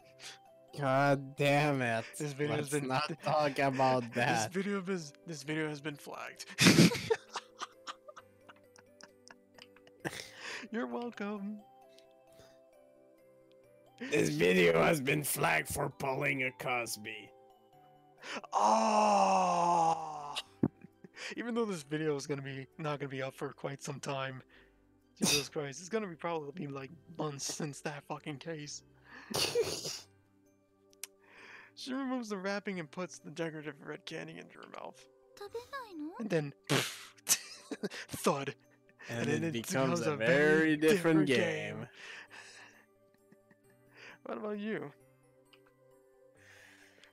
Speaker 2: God damn it.
Speaker 1: This video has
Speaker 2: Let's
Speaker 1: been-
Speaker 2: not talk about that.
Speaker 1: This video has been flagged. You're welcome.
Speaker 2: This video has been flagged for pulling a Cosby.
Speaker 1: Oh! Even though this video is not gonna be up for quite some time, Jesus Christ, it's gonna probably be like months since that fucking case. She removes the wrapping and puts the decorative red candy into her mouth.
Speaker 4: 食べないの？
Speaker 1: And then, thud.
Speaker 2: And
Speaker 1: then
Speaker 2: it
Speaker 1: it
Speaker 2: becomes
Speaker 1: becomes
Speaker 2: a
Speaker 1: a
Speaker 2: very
Speaker 1: very
Speaker 2: different
Speaker 1: different
Speaker 2: game.
Speaker 1: game. What about you?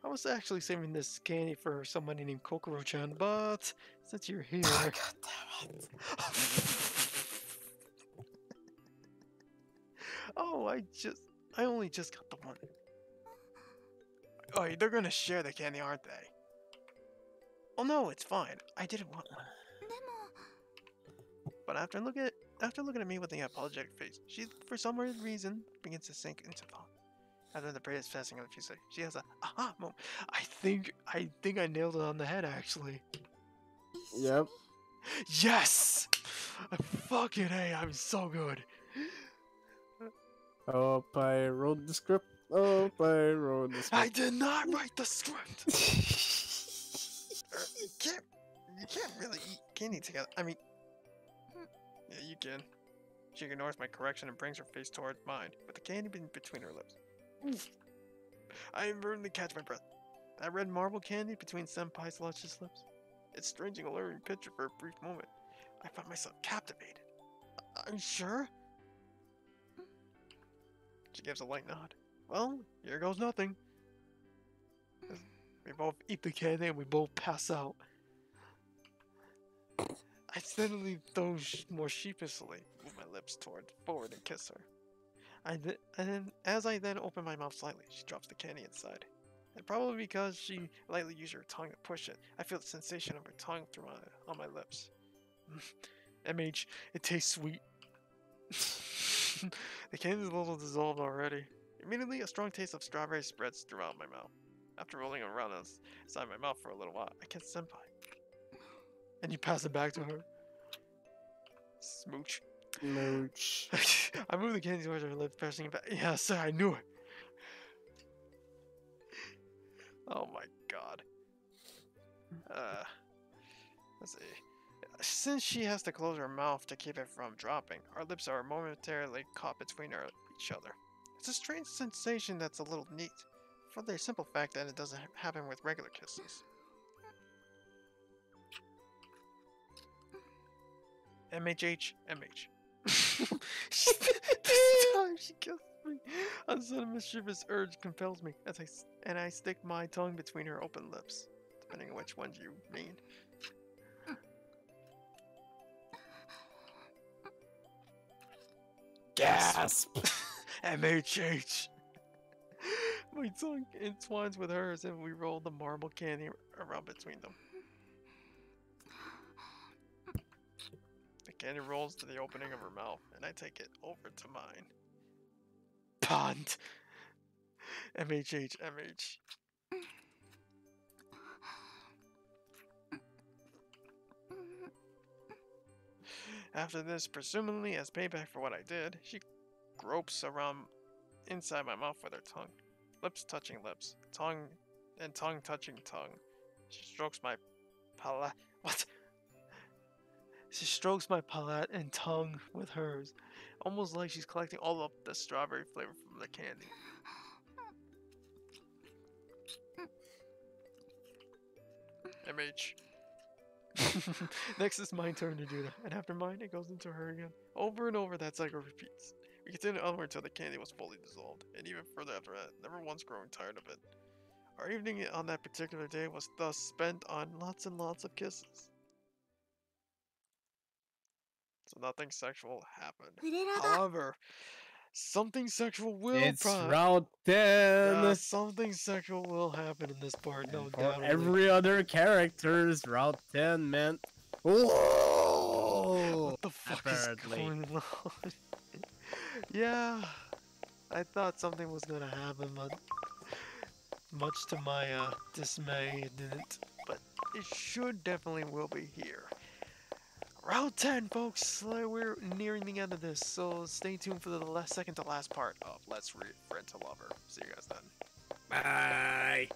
Speaker 1: I was actually saving this candy for somebody named Kokoro-chan, but since you're here...
Speaker 2: God damn it.
Speaker 1: Oh, I only just got the one. Oh, they're gonna share the candy, aren't they? Oh no, it's fine. I didn't want one.
Speaker 4: でも
Speaker 1: But after looking at me with an apologetic face, she, for some weird reason, begins to sink into thought. After the greatest passing of the few seconds, she has a aha moment. I think I nailed it on the head, actually.
Speaker 4: 一緒に
Speaker 2: Yep.
Speaker 1: Yes! Fucking A, I'm so good.
Speaker 2: Oh, I wrote the script. Oh, I wrote the
Speaker 1: I
Speaker 2: script.
Speaker 1: did not write the script. You can't really eat candy together. I mean, yeah, you can. She ignores my correction and brings her face toward mine, with the candy between her lips. I inadvertently catch my breath. That red marble candy between Senpai's luscious lips. Its strange and alluring picture for a brief moment. I find myself captivated. I'm sure? She gives a light nod. Well, here goes nothing. We both eat the candy and we both pass out. I steadily, though more sheepishly, move my lips forward and kiss her. As I then open my mouth slightly, she drops the candy inside. And probably because she lightly used her tongue to push it, I feel the sensation of her tongue on my lips. MH, it tastes sweet. The candy is a little dissolved already. Immediately, a strong taste of strawberry spreads throughout my mouth. After rolling around inside my mouth for a little while, I kiss Senpai. And you pass it back to her. Smooch.
Speaker 2: Mooch.
Speaker 1: I move the candy towards her lips, pressing it back. Yeah, sir, I knew it. Oh my god. Let's see. Since she has to close her mouth to keep it from dropping, our lips are momentarily caught between each other. It's a strange sensation that's a little neat, for the simple fact that it doesn't happen with regular kisses. MHH, MH. This time she kissed me. A sudden mischievous urge compels me as I stick my tongue between her open lips, depending on which ones you mean.
Speaker 2: Gasp!
Speaker 1: MHH. My tongue entwines with hers and we roll the marble candy around between them. The candy rolls to the opening of her mouth, and I take it over to mine. Pond. MHH, MH. After this, presumably as payback for what I did, she gropes around inside my mouth with her tongue. Lips touching lips. Tongue touching tongue. She strokes my palate. What? She strokes my palate and tongue with hers, almost like she's collecting all of the strawberry flavor from the candy. MH. Next it's my turn to do that, and after mine, it goes into her again. Over and over, that cycle repeats. We continued onward until the candy was fully dissolved, and even further after that, never once growing tired of it. Our evening on that particular day was thus spent on lots and lots of kisses. So nothing sexual happened.
Speaker 4: フレラが
Speaker 1: However, something sexual will
Speaker 2: It's Route 10!
Speaker 1: something sexual will happen in this part, no
Speaker 2: For
Speaker 1: doubt.
Speaker 2: every other character's Route 10 meant... Whoa!
Speaker 1: What the fuck
Speaker 2: Apparently.
Speaker 1: is going on? Yeah, I thought something was gonna happen, but much to my dismay, it didn't. But it should definitely will be here. Route 10, folks. We're nearing the end of this, so stay tuned for the second to last part of Let's Read Friend to Lover. See you guys then.
Speaker 2: Bye!